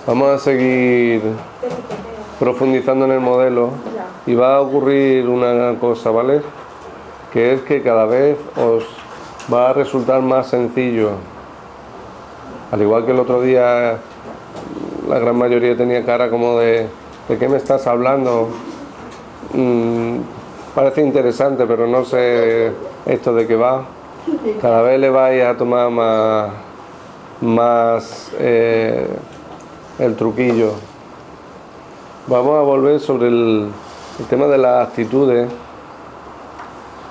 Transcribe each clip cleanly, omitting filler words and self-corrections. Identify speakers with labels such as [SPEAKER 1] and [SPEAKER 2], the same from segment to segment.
[SPEAKER 1] Vamos a seguir profundizando en el modelo y va a ocurrir una cosa, ¿vale? Que es que cada vez os va a resultar más sencillo. Al igual que el otro día la gran mayoría tenía cara como ¿de qué me estás hablando? Parece interesante, pero no sé esto de qué va. Cada vez le vais a tomar más el truquillo. Vamos a volver sobre el tema de las actitudes,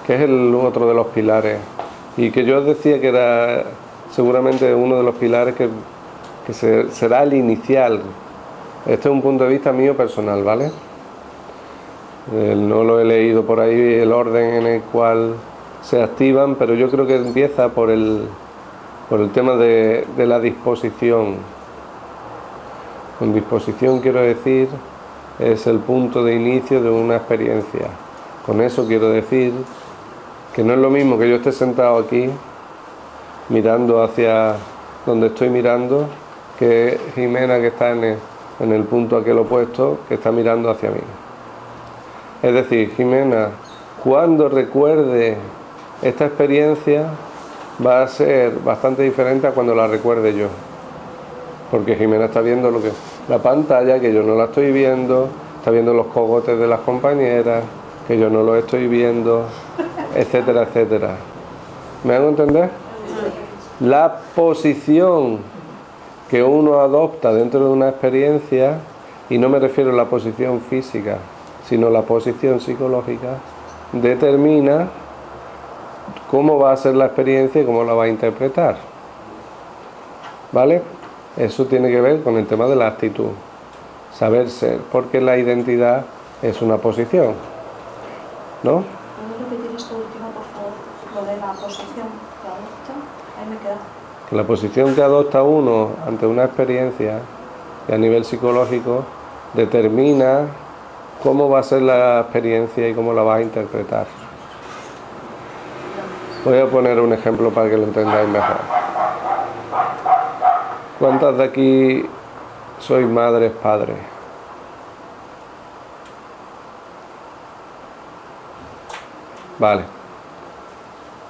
[SPEAKER 1] que es el otro de los pilares, y que yo os decía que era seguramente uno de los pilares que será el inicial. Este es un punto de vista mío personal, ¿vale? No lo he leído por ahí el orden en el cual se activan, pero yo creo que empieza por el tema de la disposición. Con disposición quiero decir, es el punto de inicio de una experiencia. Con eso quiero decir que no es lo mismo que yo esté sentado aquí mirando hacia donde estoy mirando, que Jimena, que está en el punto aquel opuesto, que está mirando hacia mí. Es decir, Jimena, cuando recuerde esta experiencia, va a ser bastante diferente a cuando la recuerde yo. Porque Jimena está viendo la pantalla, que yo no la estoy viendo, está viendo los cogotes de las compañeras, que yo no lo estoy viendo, etcétera, etcétera. ¿Me hago entender? La posición que uno adopta dentro de una experiencia, y no me refiero a la posición física, sino la posición psicológica, determina cómo va a ser la experiencia y cómo la va a interpretar. ¿Vale? Eso tiene que ver con el tema de la actitud, saber ser, porque la identidad es una posición, ¿no?
[SPEAKER 2] ¿Puedes repetir esto último, por favor? Lo de la posición que adopta, ahí me queda.
[SPEAKER 1] Que la posición que adopta uno ante una experiencia, y a nivel psicológico, determina cómo va a ser la experiencia y cómo la vas a interpretar. Voy a poner un ejemplo para que lo entendáis mejor. ¿Cuántas de aquí sois madres, padres? Vale.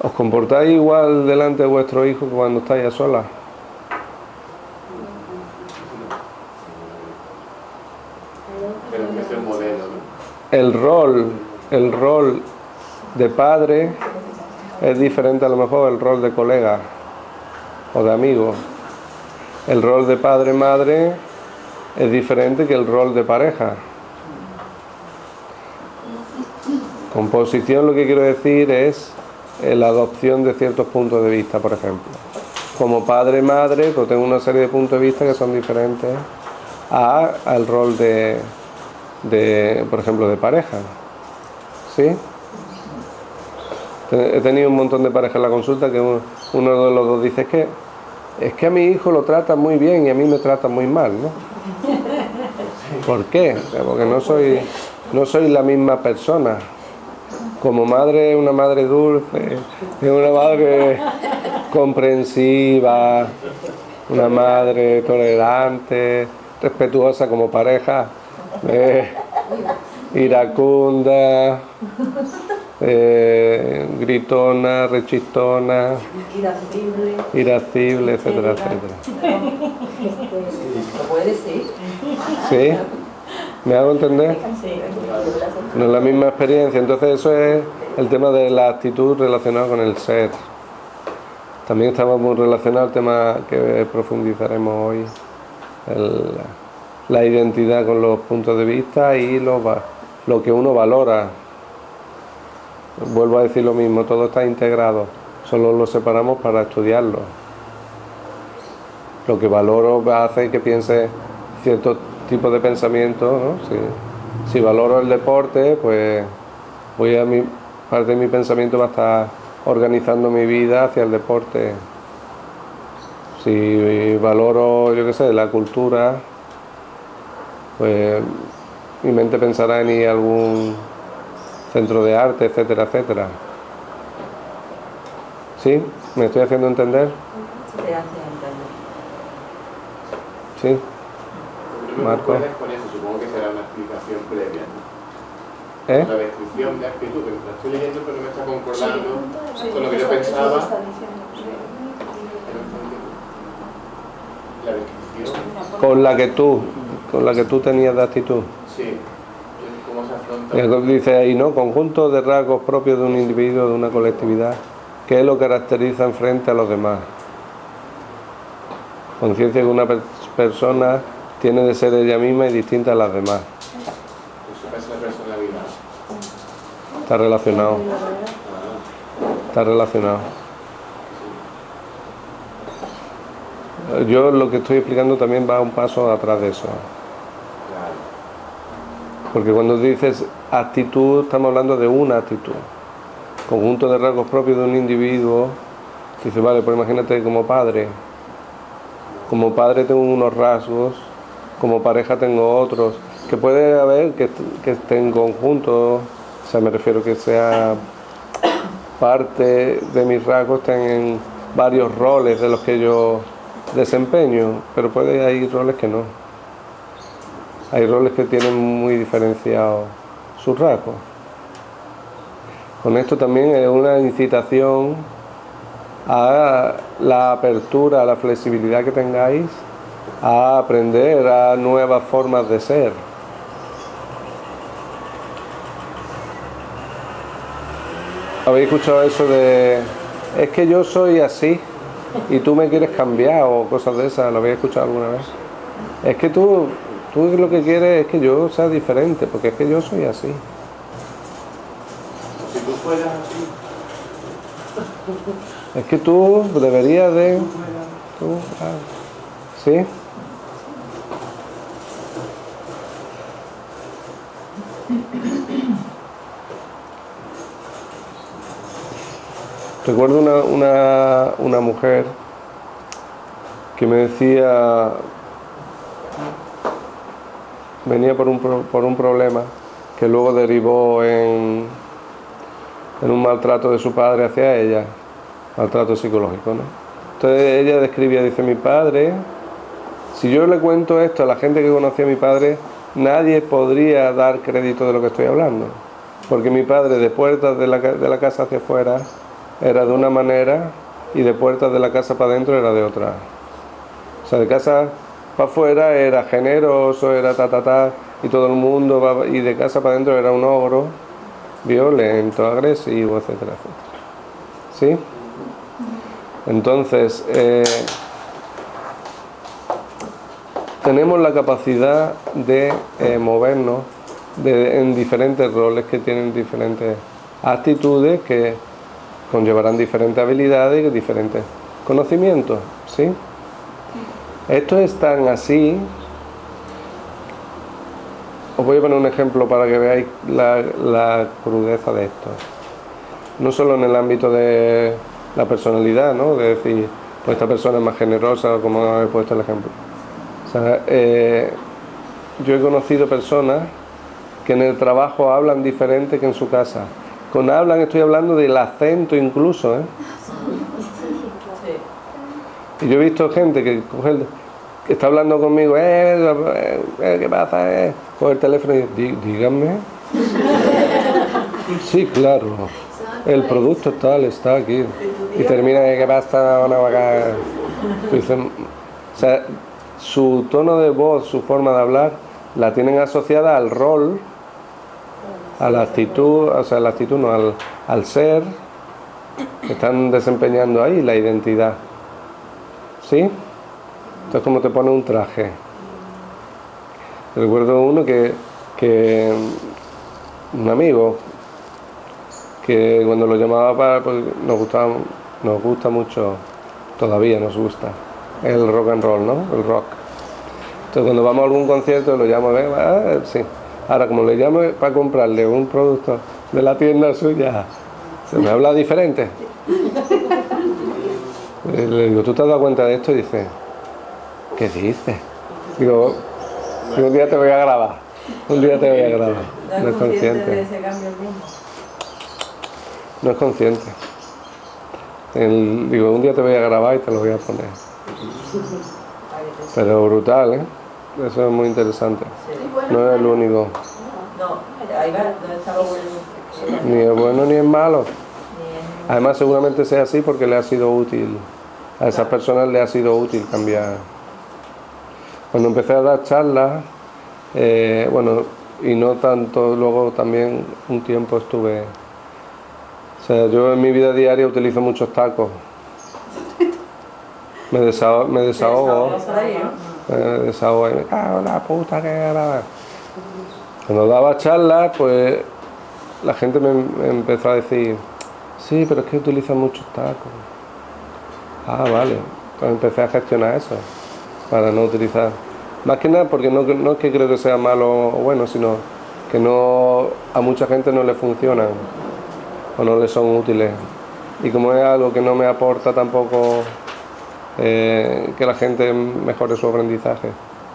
[SPEAKER 1] ¿Os comportáis igual delante de vuestro hijo que cuando estáis a solas?
[SPEAKER 3] Pero que es el modelo, ¿no?
[SPEAKER 1] El rol de padre es diferente a lo mejor del rol de colega o de amigo. El rol de padre-madre es diferente que el rol de pareja. Composición, lo que quiero decir es la adopción de ciertos puntos de vista, por ejemplo. Como padre-madre, pues tengo una serie de puntos de vista que son diferentes al rol de, por ejemplo, de pareja. ¿Sí? He tenido un montón de parejas en la consulta que uno de los dos dice es que a mi hijo lo tratan muy bien y a mí me tratan muy mal, ¿no? ¿Por qué? Porque no soy la misma persona. Como madre es una madre dulce, es una madre comprensiva, una madre tolerante, respetuosa como pareja, iracunda, gritona, rechistona, irascible, etcétera, etcétera.
[SPEAKER 4] ¿Lo puede decir?
[SPEAKER 1] ¿Sí? ¿Me hago entender? No es la misma experiencia. Entonces eso es el tema de la actitud relacionada con el ser. También estamos muy relacionados al tema que profundizaremos hoy, la identidad con los puntos de vista y lo que uno valora. Vuelvo a decir lo mismo, todo está integrado, solo lo separamos para estudiarlo. Lo que valoro va a hacer que piense cierto tipo de pensamiento, ¿no? Si valoro el deporte, pues parte de mi pensamiento va a estar organizando mi vida hacia el deporte. Si valoro, yo qué sé, la cultura, pues mi mente pensará en ir a algún centro de arte, etcétera, etcétera. ¿Sí? ¿Me estoy haciendo entender?
[SPEAKER 4] Se te hace entender.
[SPEAKER 1] Sí.
[SPEAKER 3] No me
[SPEAKER 1] Marco.
[SPEAKER 3] concuerdas con eso, supongo que será una explicación previa, ¿no?
[SPEAKER 1] ¿Eh?
[SPEAKER 3] La descripción de actitud, que la estoy leyendo pero no está concordando
[SPEAKER 2] Sí,
[SPEAKER 3] con lo que yo
[SPEAKER 2] eso
[SPEAKER 3] pensaba.
[SPEAKER 2] está diciendo.
[SPEAKER 3] La descripción,
[SPEAKER 1] Con la que tú tenías de actitud.
[SPEAKER 3] sí. ¿Cómo se afronta?
[SPEAKER 1] Dice ahí, ¿no? Conjunto de rasgos propios de un individuo, de una colectividad, que lo caracteriza en frente a los demás. Conciencia que una persona tiene de ser ella misma y distinta a las demás.
[SPEAKER 3] Eso es la personalidad.
[SPEAKER 1] Está relacionado. Está relacionado. Yo lo que estoy explicando también va un paso atrás de eso.
[SPEAKER 3] Claro.
[SPEAKER 1] Porque cuando dices actitud, estamos hablando de una actitud. Conjunto de rasgos propios de un individuo. Dice, vale, pues imagínate como padre. Como padre tengo unos rasgos, como pareja tengo otros. Que puede haber que esté en conjunto, o sea, me refiero que sea parte de mis rasgos, estén en varios roles de los que yo desempeño, pero puede hay roles que no. Hay roles que tienen muy diferenciados sus rasgos. Con esto también es una incitación a la apertura, a la flexibilidad que tengáis, a aprender a nuevas formas de ser. ¿Habéis escuchado eso de es que yo soy así y tú me quieres cambiar o cosas de esas? ¿Lo habéis escuchado alguna vez? Es que tú lo que quieres es que yo sea diferente, porque es que yo soy así.
[SPEAKER 3] Si tú fueras así.
[SPEAKER 1] Es que tú deberías de... ¿Sí? Recuerdo una mujer que me decía, venía por un problema que luego derivó en un maltrato de su padre hacia ella, maltrato psicológico, ¿no? Entonces ella describía, dice, mi padre, si yo le cuento esto a la gente que conocía a mi padre, nadie podría dar crédito de lo que estoy hablando, porque mi padre de puertas de la casa hacia afuera era de una manera y de puertas de la casa para adentro era de otra. O sea, de casa para afuera era generoso, era y todo el mundo, y de casa para adentro era un ogro, violento, agresivo, etcétera, etcétera. ¿Sí? Entonces, tenemos la capacidad de movernos en diferentes roles que tienen diferentes actitudes que conllevarán diferentes habilidades y diferentes conocimientos, ¿sí? Esto es tan así. Os voy a poner un ejemplo para que veáis la crudeza de esto. No solo en el ámbito de la personalidad, ¿no? De decir, pues esta persona es más generosa, como habéis puesto el ejemplo. O sea, yo he conocido personas que en el trabajo hablan diferente que en su casa. Con hablan estoy hablando del acento incluso, ¿eh? Y yo he visto gente que que está hablando conmigo, ¿qué pasa? Coge el teléfono y díganme. Sí, claro. El producto tal está aquí. Y termina, ¿qué pasa? Dicen, o sea, su tono de voz, su forma de hablar, la tienen asociada al rol, a la actitud, o sea, la actitud no, al ser que están desempeñando ahí, la identidad. ¿Sí? Entonces, como te pone un traje. Recuerdo uno que un amigo, que cuando lo llamaba pues nos gusta mucho, todavía nos gusta, el rock and roll, ¿no? El rock. Entonces, cuando vamos a algún concierto, lo llamo, sí. Ahora, como le llamo para comprarle un producto de la tienda suya, se me habla diferente. Le digo, ¿tú te has dado cuenta de esto? Y dice, ¿qué dices? Digo, un día te voy a grabar. Un día te voy a grabar. No es consciente.
[SPEAKER 4] De ese cambio mismo.
[SPEAKER 1] no es consciente. Digo, un día te voy a grabar y te lo voy a poner. Pero brutal, ¿eh? Eso es muy interesante. No es el único.
[SPEAKER 4] No, ahí va, no estaba bueno.
[SPEAKER 1] Ni es bueno ni es malo. Además seguramente sea así porque le ha sido útil. A esas personas le ha sido útil cambiar. Cuando empecé a dar charlas, bueno, y no tanto, luego también un tiempo estuve... O sea, yo en mi vida diaria utilizo muchos tacos. Me desahogo. Me desahogo y me cago en la puta que era. Cuando daba charlas, pues la gente me empezó a decir, sí, pero es que utilizan muchos tacos. Ah, vale. Entonces empecé a gestionar eso, para no utilizar. Más que nada porque no es que creo que sea malo o bueno, sino que no, a mucha gente no le funcionan o no le son útiles. Y como es algo que no me aporta tampoco que la gente mejore su aprendizaje,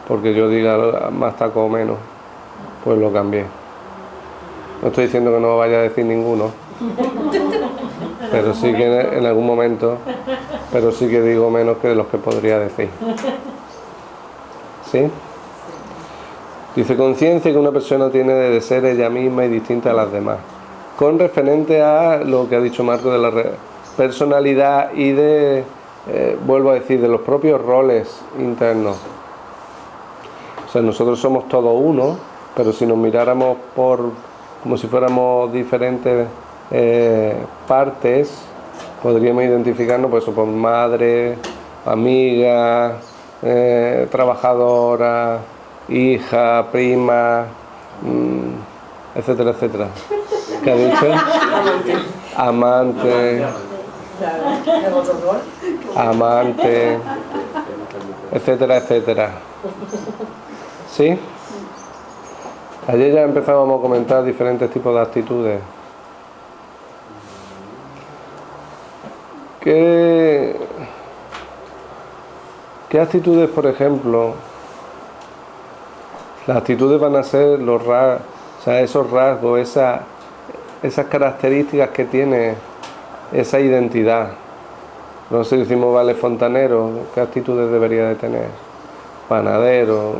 [SPEAKER 1] porque yo diga más taco o menos, pues lo cambié. No estoy diciendo que no vaya a decir ninguno, pero sí que en algún momento, pero sí que digo menos que los que podría decir. ¿Sí? Dice, conciencia que una persona tiene de ser ella misma y distinta a las demás, con referente a lo que ha dicho Marco de la personalidad y de, vuelvo a decir, de los propios roles internos. O sea, nosotros somos todos uno, pero si nos miráramos como si fuéramos diferentes partes, podríamos identificarnos pues, por madre, amiga, trabajadora, hija, prima, etcétera, etcétera. ¿Qué ha dicho? Amante, etcétera, etcétera. ¿Sí? Ayer ya empezábamos a comentar diferentes tipos de actitudes. ¿Qué actitudes, por ejemplo? Las actitudes van a ser los rasgos, o sea, esos rasgos, esas características que tiene esa identidad. No sé, decimos, vale, fontanero, ¿qué actitudes debería de tener? Panadero,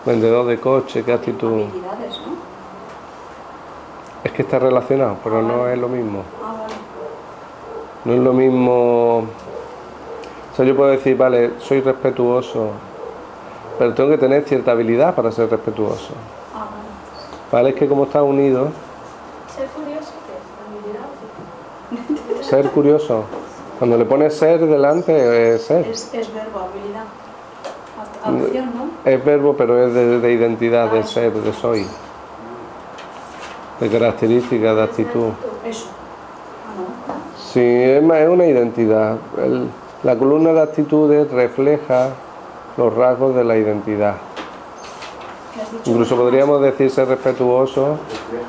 [SPEAKER 1] vendedor de coche, ¿qué actitud?
[SPEAKER 2] Habilidades, ¿no?
[SPEAKER 1] Es que está relacionado, pero no es lo mismo.
[SPEAKER 2] Ah, vale.
[SPEAKER 1] No es lo mismo. O sea, yo puedo decir, vale, soy respetuoso, pero tengo que tener cierta habilidad para ser respetuoso.
[SPEAKER 2] Ah,
[SPEAKER 1] Vale, es que como está unido,
[SPEAKER 2] ¿ser curioso qué es? ¿Habilidad?
[SPEAKER 1] ser curioso. Cuando le pones ser delante, es ser.
[SPEAKER 2] Es verbo, habilidad. Acción, ¿no?
[SPEAKER 1] Es verbo, pero es de identidad, de ser, de soy. De características, de actitud.
[SPEAKER 2] Eso. Ah, no.
[SPEAKER 1] Sí, es una identidad. La columna de actitudes refleja los rasgos de la identidad.
[SPEAKER 2] ¿Qué has dicho?
[SPEAKER 1] Incluso podríamos decir ser respetuoso.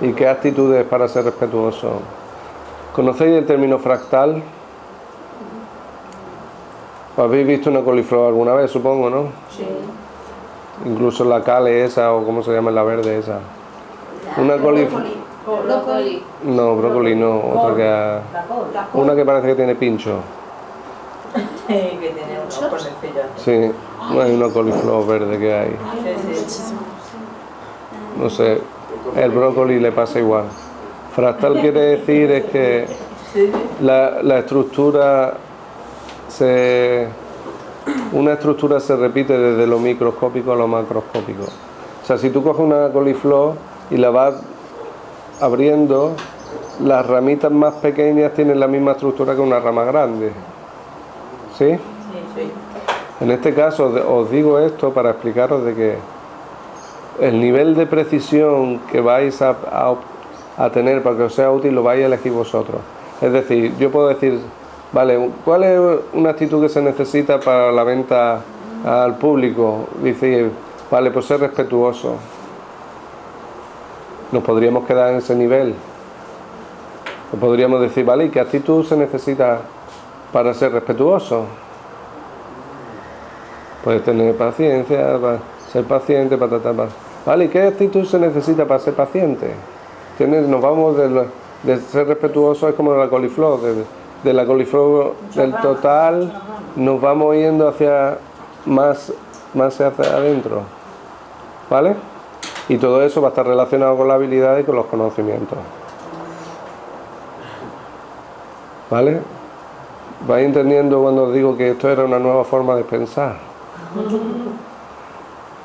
[SPEAKER 1] ¿Y qué actitudes para ser respetuoso? ¿Conocéis el término fractal? ¿Habéis visto una coliflor alguna vez, supongo, no?
[SPEAKER 2] Sí.
[SPEAKER 1] Incluso la cale esa, o cómo se llama la verde esa. Una coliflor.
[SPEAKER 2] Brócoli.
[SPEAKER 1] No, brócoli no, otra que
[SPEAKER 4] La col.
[SPEAKER 2] La col.
[SPEAKER 1] una que parece que tiene pincho.
[SPEAKER 4] Que tiene unos conejillos.
[SPEAKER 1] Sí, no hay una coliflor verde que hay.
[SPEAKER 4] Sí, sí.
[SPEAKER 1] No sé, el brócoli le pasa igual. Fractal quiere decir es que la estructura una estructura se repite desde lo microscópico a lo macroscópico. O sea, si tú coges una coliflor y la vas abriendo, las ramitas más pequeñas tienen la misma estructura que una rama grande. ¿Sí?
[SPEAKER 4] Sí, sí.
[SPEAKER 1] En este caso os digo esto para explicaros de que el nivel de precisión que vais a tener para que os sea útil lo vais a elegir vosotros. Es decir, yo puedo decir, vale, ¿cuál es una actitud que se necesita para la venta al público? Dice, vale, pues ser respetuoso. Nos podríamos quedar en ese nivel. O podríamos decir, vale, ¿y qué actitud se necesita para ser respetuoso? Puedes tener paciencia, ser paciente, vale, ¿y qué actitud se necesita para ser paciente? Nos vamos de ser respetuoso es como la coliflor, de la coliflor del total nos vamos yendo hacia más hacia adentro, ¿vale? Y todo eso va a estar relacionado con la habilidad y con los conocimientos, ¿vale? ¿Vais entendiendo cuando os digo que esto era una nueva forma de pensar?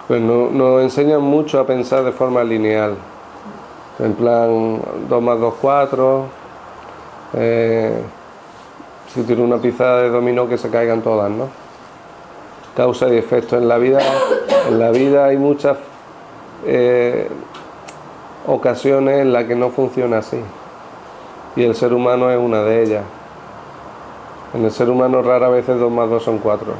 [SPEAKER 1] Pues nos enseñan mucho a pensar de forma lineal, en plan 2 más 2, 4, si tiene una pieza de dominó que se caigan todas, ¿no? Causa y efecto. En la vida hay muchas ocasiones en las que no funciona así, y el ser humano es una de ellas. En el ser humano rara vez 2 más 2 son 4.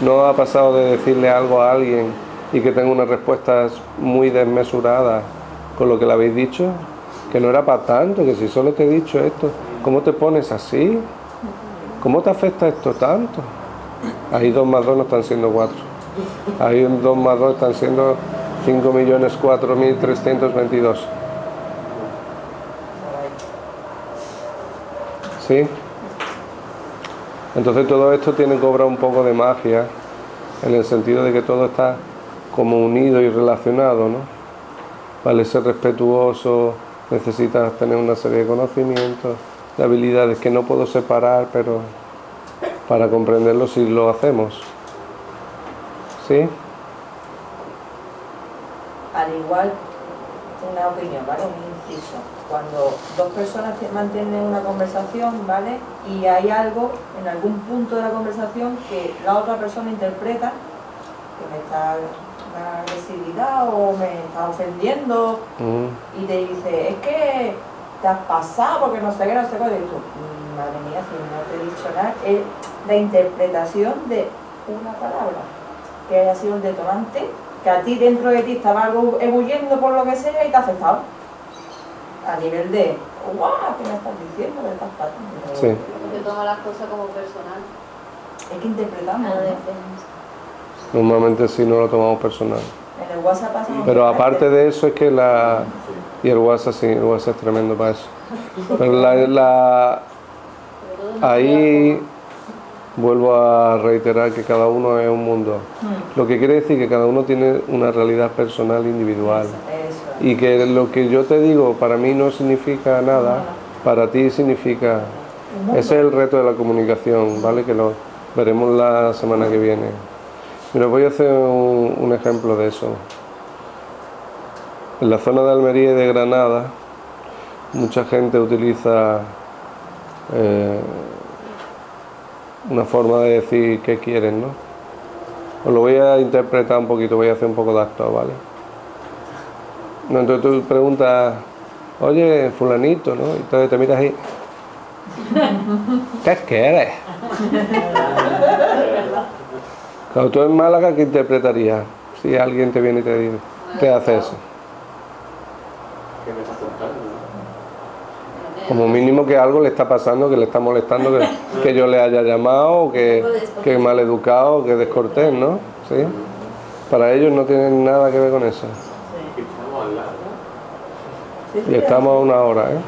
[SPEAKER 1] ¿No ha pasado de decirle algo a alguien y que tenga unas respuestas muy desmesuradas con lo que le habéis dicho? Que no era para tanto, que si solo te he dicho esto, ¿cómo te pones así? ¿Cómo te afecta esto tanto? Ahí 2 más 2 no están siendo 4. Ahí 2 más 2 están siendo 5.004.322. ¿Sí? Entonces todo esto cobra un poco de magia, en el sentido de que todo está como unido y relacionado, ¿no? Vale, ser respetuoso, necesitas tener una serie de conocimientos, de habilidades que no puedo separar, pero para comprenderlo sí lo hacemos. ¿Sí?
[SPEAKER 4] Al igual, una opinión, ¿vale? Un inciso. Cuando dos personas mantienen una conversación, ¿vale? Y hay algo en algún punto de la conversación que la otra persona interpreta que me está una agresividad o me está ofendiendo y te dice, es que te has pasado porque no sé qué, no sé qué, y tú, madre mía, si no te he dicho nada, es la interpretación de una palabra que haya sido el detonante, que a ti dentro de ti estaba algo ebulliendo por lo que sea y te ha afectado. A nivel de, ¡guau! ¿Qué me estás diciendo? ¿Qué estás pasando?
[SPEAKER 1] Sí.
[SPEAKER 5] Porque toma las cosas como personal.
[SPEAKER 4] Es que interpretamos, ¿no?
[SPEAKER 1] Normalmente sí no lo tomamos personal.
[SPEAKER 4] En el WhatsApp pasa.
[SPEAKER 1] Pero aparte de eso es que y el WhatsApp sí, el WhatsApp es tremendo para eso. Pero ahí vuelvo a reiterar que cada uno es un mundo. Lo que quiere decir que cada uno tiene una realidad personal individual.
[SPEAKER 4] Eso.
[SPEAKER 1] Y que lo que yo te digo para mí no significa nada, para ti significa. Ese es el reto de la comunicación, ¿vale? Que lo veremos la semana que viene. Mira, voy a hacer un ejemplo de eso. En la zona de Almería y de Granada, mucha gente utiliza una forma de decir qué quieren, ¿no? Os lo voy a interpretar un poquito, voy a hacer un poco de actor, ¿vale? No, entonces tú preguntas, oye, fulanito, ¿no? Y entonces te miras ahí. ¿Qué quieres? Claro, tú en Málaga, ¿qué interpretarías? Si alguien te viene y te hace eso.
[SPEAKER 3] ¿Qué me estás contando?
[SPEAKER 1] Como mínimo que algo le está pasando, que le está molestando, que yo le haya llamado, que es mal educado, que es descortés, ¿no? ¿Sí? Para ellos no tienen nada que ver con eso.
[SPEAKER 3] Estamos al lado.
[SPEAKER 1] Y estamos a 1 hora, ¿eh?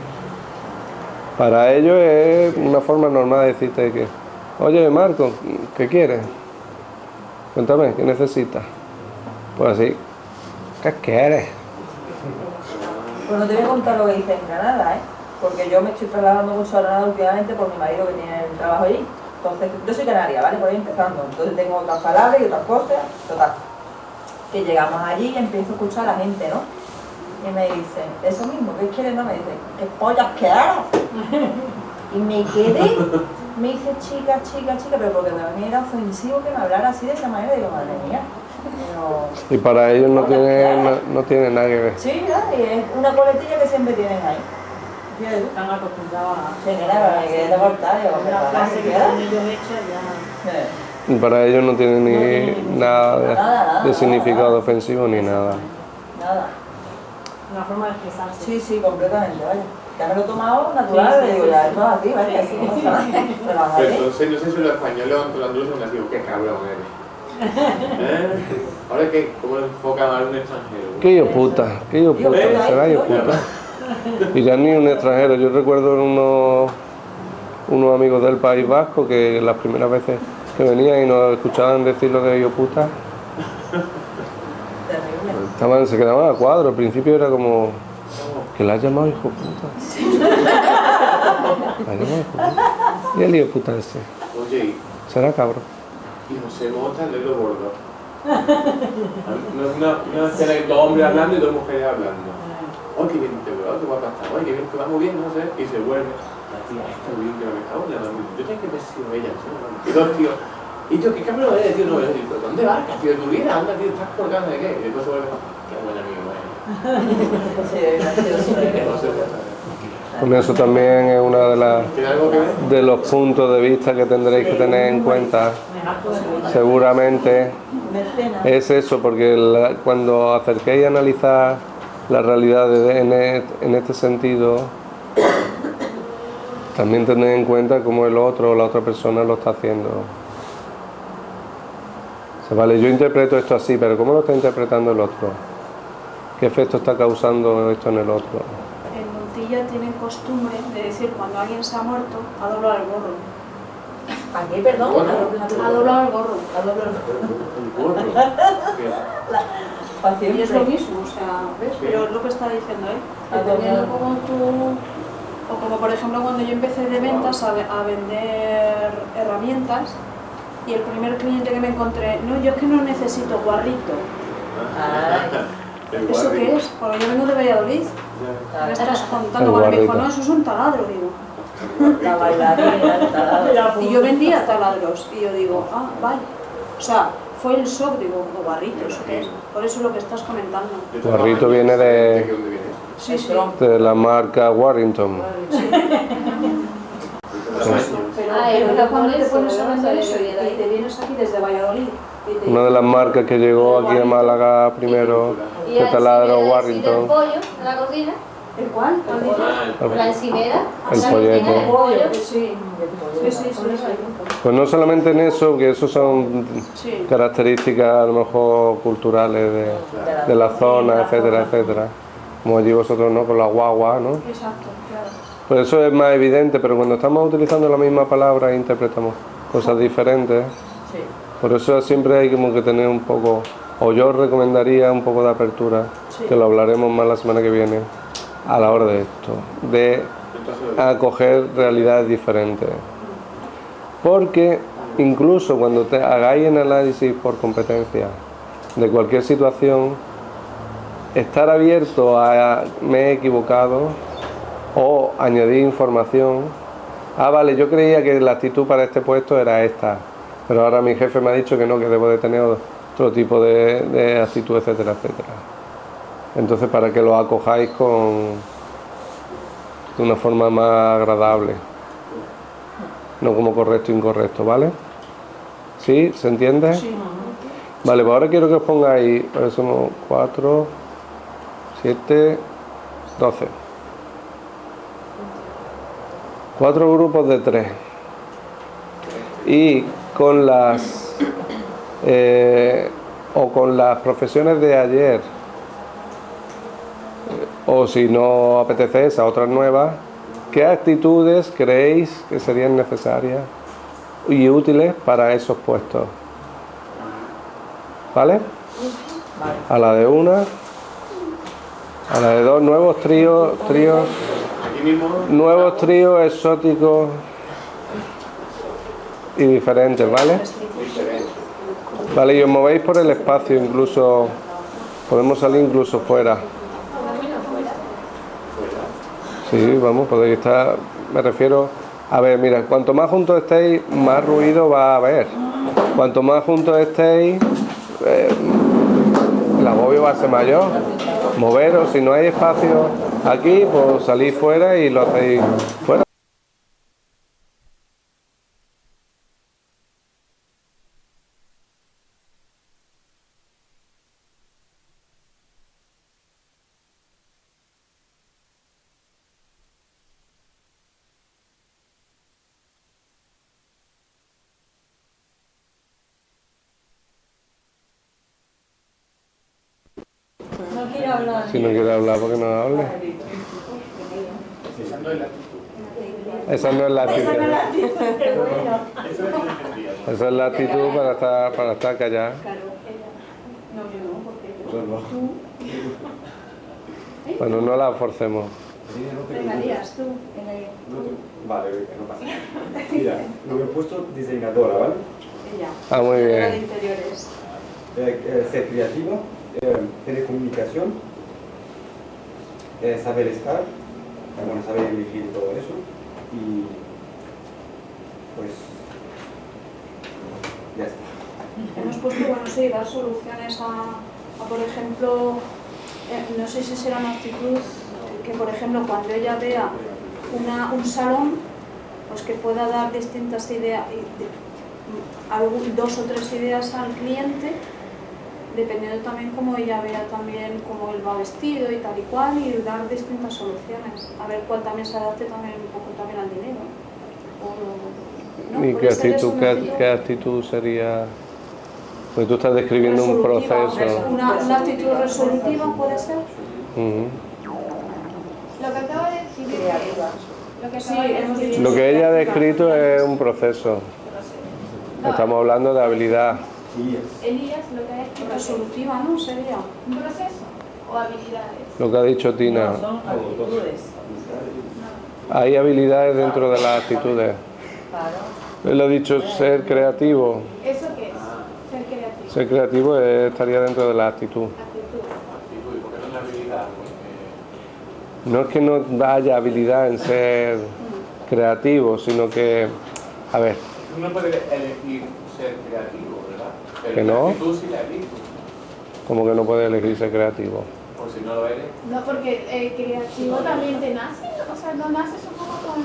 [SPEAKER 1] Para ellos es una forma normal de decirte que, oye, Marco, ¿qué quieres? Cuéntame, ¿qué necesitas? Pues así, ¿qué quieres?
[SPEAKER 4] Pues no te voy a contar lo que hice en Granada, ¿eh? Porque yo me estoy trasladando mucho a Granada últimamente por mi marido que tiene el trabajo allí. Entonces, yo soy canaria, ¿vale? Por ahí empezando. Entonces tengo otras palabras y otras cosas, total. Que llegamos allí y empiezo a escuchar a la gente, ¿no? Y me dicen, eso mismo, ¿qué quieres? No, me dicen, ¿qué pollas quieres? Y me quedé, me dice chica, pero porque para mí era ofensivo que me hablara así de esa manera, digo, madre mía. Pero,
[SPEAKER 1] Y para ellos no tiene nada que ver.
[SPEAKER 4] sí, ¿no? Y es una coletilla que siempre tienen ahí.
[SPEAKER 6] Están acostumbrados a...
[SPEAKER 4] Sí, mira, me quedé de cortar, digo,
[SPEAKER 6] Una frase que
[SPEAKER 4] ¿qué?
[SPEAKER 6] con ellos hecha ya...
[SPEAKER 1] Y para ellos no tiene ni nada de significado ofensivo ni nada.
[SPEAKER 4] Nada.
[SPEAKER 6] Una forma de expresarse.
[SPEAKER 4] Sí, completamente, vaya. Ya me lo he tomado natural,
[SPEAKER 6] Sí,
[SPEAKER 4] digo, ya esto es así, vaya, así no pasa nada. Pero
[SPEAKER 3] Pero entonces no sé si los españoles o los andaluces son así, qué cabrón eres. Ahora que, ¿cómo enfocan a un extranjero?
[SPEAKER 1] Qué yo puta, será yo puta. Y ya ni un extranjero, yo recuerdo unos amigos del País Vasco que las primeras veces que venían y nos escuchaban decir lo de yo puta, se quedaban a cuadro. Al principio era como que la has llamado hijo puta. La has llamado hijo puta. Y el hijo puta ese.
[SPEAKER 3] Oye,
[SPEAKER 1] Será cabrón.
[SPEAKER 3] y José Mota de lo gordo. Una escena de dos hombres hablando y dos mujeres hablando. ¡Oh, qué bien te veo! ¡Qué guapa está! ¡Ay, qué bien que va muy bien! No sé. Y se vuelve. La tía, está bien que me cago en la mano. Yo tengo que haber sido ella. Y dos tíos. Y yo, ¿qué cabrón eres, tío? No, yo digo, ¿dónde vas? ¿Qué has sido de tu vida? Anda, tío, estás por casa de qué. Y después se vuelve. ¡Qué buen amigo,
[SPEAKER 4] Sí, gracioso.
[SPEAKER 1] Con eso también es una de los puntos de vista que tendréis que tener en cuenta. Seguramente es eso, porque cuando acerquéis a analizar la realidad en este sentido, también tenéis en cuenta cómo el otro o la otra persona lo está haciendo. O sea, vale, yo interpreto esto así, pero ¿cómo lo está interpretando el otro? ¿Qué efecto está causando esto en el otro?
[SPEAKER 2] En Montilla tienen costumbre de decir cuando alguien se ha muerto, ha doblado el gorro.
[SPEAKER 4] ¿A qué, perdón?
[SPEAKER 2] Ha doblado el gorro.
[SPEAKER 3] El gorro.
[SPEAKER 2] Y es lo mismo, o sea, ¿ves? Pero es lo que está diciendo él. Dependiendo como tú... O como por ejemplo cuando yo empecé de ventas a vender herramientas y el primer cliente que me encontré, no, yo es que no necesito guarrito. ¿Eso qué es? Porque yo vengo de Valladolid. ¿Qué me estás contando? Cuando me dijo, no, eso es un taladro, digo.
[SPEAKER 4] La bailarina, el taladro.
[SPEAKER 2] Y yo vendía taladros y yo digo, ah, vale. O sea, fue el shock, digo, o barrito, ¿eso qué es? Por eso es lo que estás comentando.
[SPEAKER 1] Barrito viene de
[SPEAKER 2] Sí, sí.
[SPEAKER 1] de la marca Warrington.
[SPEAKER 2] Pero cuando te pones a vender eso y te vienes aquí desde Valladolid.
[SPEAKER 1] Una de las marcas que llegó aquí a Málaga primero, de taladro Warrington.
[SPEAKER 5] ¿El pollo en la cocina?
[SPEAKER 2] ¿El cuál?
[SPEAKER 5] ¿La encimera?
[SPEAKER 1] El pollete.
[SPEAKER 5] ¿El pollo?
[SPEAKER 2] Sí. Sí.
[SPEAKER 1] Pues no solamente en eso, que eso son características a lo mejor culturales de la zona, etcétera, etcétera. Como allí vosotros, ¿no? Con la guagua, ¿no?
[SPEAKER 2] Exacto, claro.
[SPEAKER 1] Pues eso es más evidente, pero cuando estamos utilizando la misma palabra interpretamos cosas diferentes.
[SPEAKER 4] Sí.
[SPEAKER 1] Por eso siempre hay como que tener un poco, o yo recomendaría un poco de apertura, que lo hablaremos más la semana que viene, a la hora de esto, de acoger realidades diferentes. Porque incluso cuando hagáis el análisis por competencia de cualquier situación, estar abierto a me he equivocado o añadir información. Ah, vale, yo creía que la actitud para este puesto era esta, pero ahora mi jefe me ha dicho que no, que debo de tener otro tipo de actitud, etcétera, etcétera. Entonces, para que lo acojáis de una forma más agradable, no como correcto e incorrecto, ¿vale? ¿Sí? ¿Se entiende?
[SPEAKER 2] Sí.
[SPEAKER 1] Vale, pues ahora quiero que os pongáis, somos 4, 7, 12. 4 grupos de 3. Y con las profesiones de ayer, o si no apetece esa, otras nuevas, ¿qué actitudes creéis que serían necesarias y útiles para esos puestos? ¿Vale? A la de una, a la de dos, nuevos tríos, nuevos tríos exóticos y diferentes, ¿vale? Vale, y os movéis por el espacio, incluso podemos salir incluso fuera. Sí, vamos, podéis estar, me refiero, a ver, mira, cuanto más juntos estéis, más ruido va a haber. Cuanto más juntos estéis, el agobio va a ser mayor. Moveros, si no hay espacio aquí, pues salís fuera y lo hacéis fuera.
[SPEAKER 4] hablar.
[SPEAKER 1] Si no quiere hablar, ¿por qué no hable?
[SPEAKER 3] Esa no es la actitud.
[SPEAKER 1] Esa no es la actitud.
[SPEAKER 4] Esa no es la actitud, qué bueno.
[SPEAKER 3] Eso es lo que entendía.
[SPEAKER 1] Esa es la actitud para estar callada.
[SPEAKER 2] Claro, ella. No, yo no, porque tú.
[SPEAKER 1] Bueno, no la forcemos.
[SPEAKER 2] Venga, Díaz, tú.
[SPEAKER 7] Vale, no pasa nada. Mira, lo he puesto diseñadora, ¿vale?
[SPEAKER 2] Ella.
[SPEAKER 1] Ah, muy
[SPEAKER 2] La de
[SPEAKER 1] bien.
[SPEAKER 2] interiores.
[SPEAKER 7] Ser creativo, tener comunicación, saber estar, bueno, saber elegir todo eso y pues ya está.
[SPEAKER 2] Hemos puesto, bueno, sí, dar soluciones a por ejemplo, no sé si será una actitud que, por ejemplo, cuando ella vea un salón, pues que pueda dar distintas ideas, dos o tres ideas al cliente, dependiendo también cómo ella vea también cómo él va vestido y tal y cual, y dar distintas soluciones, a ver cuál también se adapte también un poco también al dinero. ¿No?
[SPEAKER 1] ¿Y
[SPEAKER 2] Puede
[SPEAKER 1] qué
[SPEAKER 2] ser eso
[SPEAKER 1] actitud,
[SPEAKER 2] una
[SPEAKER 1] qué actitud sería? Pues tú estás describiendo un
[SPEAKER 2] resolutiva,
[SPEAKER 1] proceso.
[SPEAKER 2] una actitud resolutiva puede ser.
[SPEAKER 1] Ujú.
[SPEAKER 5] Lo que acabo de decir.
[SPEAKER 4] Creativa.
[SPEAKER 5] Lo que
[SPEAKER 2] Sí,
[SPEAKER 5] acabo de
[SPEAKER 2] hemos
[SPEAKER 5] decir.
[SPEAKER 2] dicho.
[SPEAKER 1] Lo que ella ha descrito es un proceso. Estamos hablando de habilidad.
[SPEAKER 7] Y
[SPEAKER 5] Elías, lo que ha escrito.
[SPEAKER 2] Resolutiva, ¿no? Sería.
[SPEAKER 5] ¿Un proceso o habilidades?
[SPEAKER 1] Lo que ha dicho Tina.
[SPEAKER 4] No, son actitudes.
[SPEAKER 1] Hay habilidades dentro de las actitudes.
[SPEAKER 4] Claro.
[SPEAKER 1] Él ha dicho ser creativo.
[SPEAKER 5] ¿Eso qué es? Ser creativo.
[SPEAKER 1] Ser creativo estaría dentro de la actitud.
[SPEAKER 5] Actitud.
[SPEAKER 3] Actitud, ¿y por qué no es la habilidad? Porque
[SPEAKER 1] No es que no haya habilidad en ser creativo, sino que, a ver,
[SPEAKER 3] uno puede elegir ser creativo, ¿verdad? Pero
[SPEAKER 1] ¿Que no?
[SPEAKER 3] la actitud sí la eliges.
[SPEAKER 1] como que no puede elegir ser creativo.
[SPEAKER 3] O si no lo eres,
[SPEAKER 5] No, porque creativo también te nace, o sea, no naces un poco con...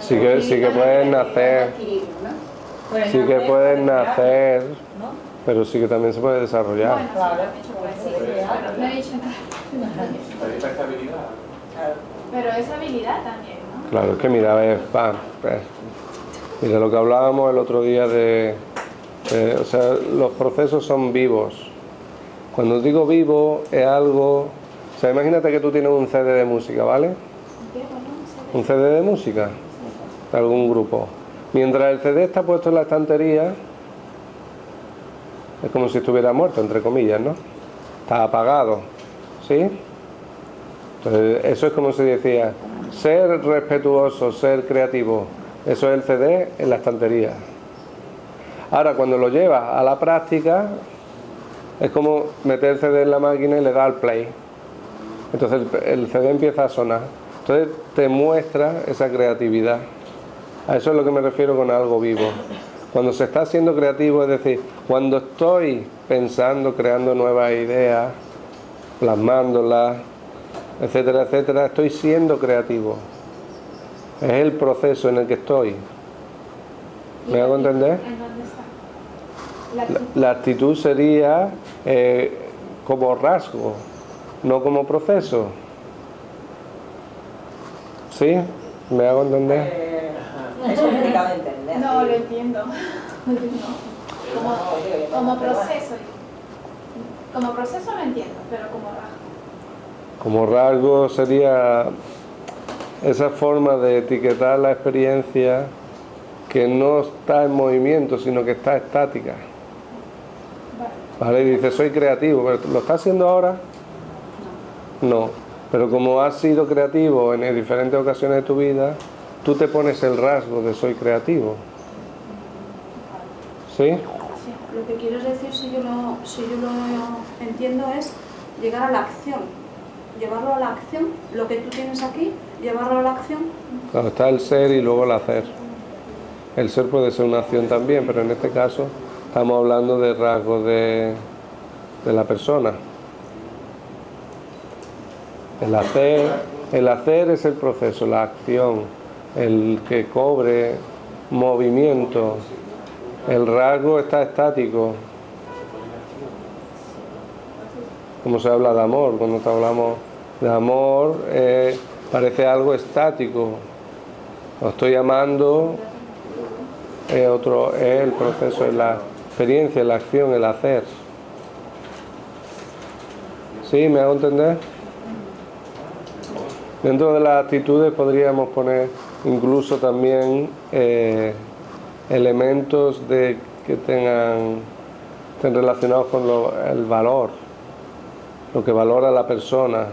[SPEAKER 1] Sí que puedes nacer,
[SPEAKER 4] Puedes
[SPEAKER 1] sí que
[SPEAKER 4] nacer,
[SPEAKER 1] puedes
[SPEAKER 4] puedes crear,
[SPEAKER 1] nacer,
[SPEAKER 4] ¿no?
[SPEAKER 1] pero sí que también se puede desarrollar.
[SPEAKER 5] Bueno,
[SPEAKER 4] Claro.
[SPEAKER 5] sí, bueno, no he dicho nada.
[SPEAKER 3] también esa habilidad.
[SPEAKER 4] Claro.
[SPEAKER 5] Pero es habilidad también, ¿no?
[SPEAKER 1] Claro, es que mira, mira lo que hablábamos el otro día o sea, los procesos son vivos. Cuando digo vivo es algo, o sea, imagínate que tú tienes un CD de música, ¿vale? Un CD de música de algún grupo. Mientras el CD está puesto en la estantería, es como si estuviera muerto, entre comillas, ¿no? Está apagado, ¿sí? Entonces, eso es como se decía, ser respetuoso, ser creativo. Eso es el CD en la estantería. Ahora, cuando lo llevas a la práctica, es como meter el CD en la máquina y le das al play. Entonces el CD empieza a sonar. Entonces te muestra esa creatividad. A eso es lo que me refiero con algo vivo. Cuando se está siendo creativo, es decir, cuando estoy pensando, creando nuevas ideas, plasmándolas, etcétera, etcétera, estoy siendo creativo. Es el proceso en el que estoy. ¿Me hago entender?
[SPEAKER 5] ¿En dónde está? La actitud.
[SPEAKER 1] La actitud sería como rasgo, no como proceso. ¿Sí? ¿Me hago entender?
[SPEAKER 4] Es complicado de entender.
[SPEAKER 5] No, lo entiendo. Como proceso. Como proceso lo entiendo, pero como rasgo.
[SPEAKER 1] Como rasgo sería esa forma de etiquetar la experiencia que no está en movimiento, sino que está estática. Vale, y dice, soy creativo, pero ¿lo estás haciendo ahora? No, pero como has sido creativo en diferentes ocasiones de tu vida, tú te pones el rasgo de soy creativo. ¿Sí?
[SPEAKER 2] Sí, lo que quieres decir, si yo lo entiendo, es llegar a la acción. Llevarlo a la acción, lo que tú tienes aquí, llevarlo a la acción.
[SPEAKER 1] Claro, está el ser y luego el hacer. El ser puede ser una acción también, pero en este caso estamos hablando de rasgos de la persona. El hacer es el proceso, la acción, el que cobre movimiento. El rasgo está estático. Como se habla de amor, cuando hablamos de amor parece algo estático. Lo estoy amando, es el proceso, es la experiencia, la acción, el hacer. ¿Sí? ¿Me hago entender? Dentro de las actitudes podríamos poner incluso también elementos que estén relacionados con el valor, lo que valora la persona.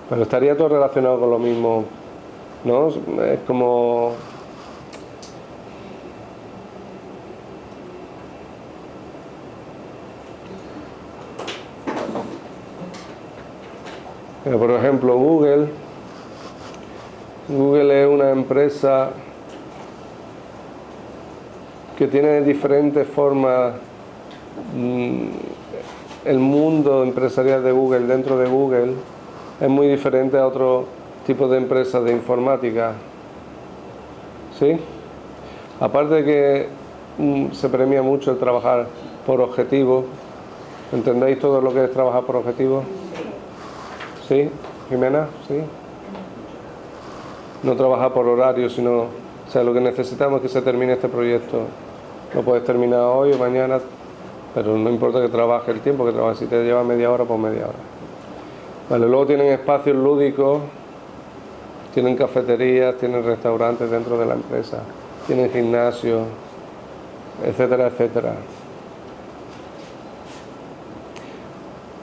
[SPEAKER 1] Pero estaría todo relacionado con lo mismo, ¿no? Es como... Por ejemplo, Google es una empresa que tiene diferentes formas. El mundo empresarial de Google, dentro de Google, es muy diferente a otro tipo de empresas de informática. ¿Sí? Aparte de que se premia mucho el trabajar por objetivos. ¿Entendéis todo lo que es trabajar por objetivos? ¿Sí? ¿Jimena? ¿Sí? No trabajar por horario, sino... O sea, lo que necesitamos es que se termine este proyecto. Lo puedes terminar hoy o mañana, pero no importa que trabaje el tiempo que trabajes. Si te lleva media hora, pues media hora. Vale, luego tienen espacios lúdicos, tienen cafeterías, tienen restaurantes dentro de la empresa, tienen gimnasios, etcétera, etcétera.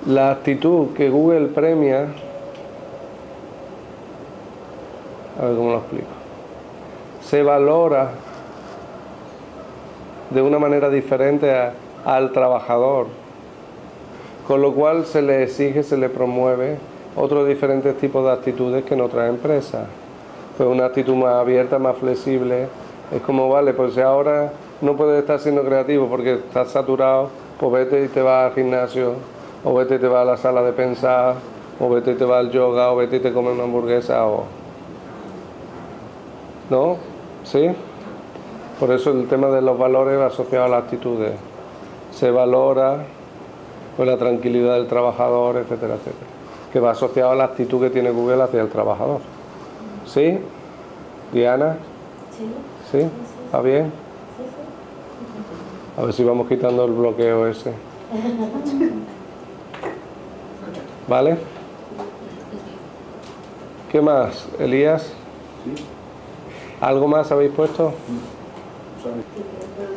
[SPEAKER 1] La actitud que Google premia, a ver cómo lo explico, se valora de una manera diferente al trabajador, con lo cual se le exige, se le promueve otros diferentes tipos de actitudes que en otras empresas. Pues una actitud más abierta, más flexible, es como, vale, pues si ahora no puedes estar siendo creativo porque estás saturado, pues vete y te vas al gimnasio, o vete y te vas a la sala de pensar, o vete y te vas al yoga, o vete y te comes una hamburguesa, o... ¿No? ¿Sí? Por eso el tema de los valores va asociado a las actitudes. Se valora pues la tranquilidad del trabajador, etcétera, etcétera. Que va asociado a la actitud que tiene Google hacia el trabajador. ¿Sí? ¿Diana?
[SPEAKER 4] Sí.
[SPEAKER 1] ¿Sí? ¿Está bien?
[SPEAKER 4] Sí, sí.
[SPEAKER 1] A ver si vamos quitando el bloqueo ese. ¿Vale? ¿Qué más, Elías?
[SPEAKER 7] Sí.
[SPEAKER 1] ¿Algo más habéis puesto?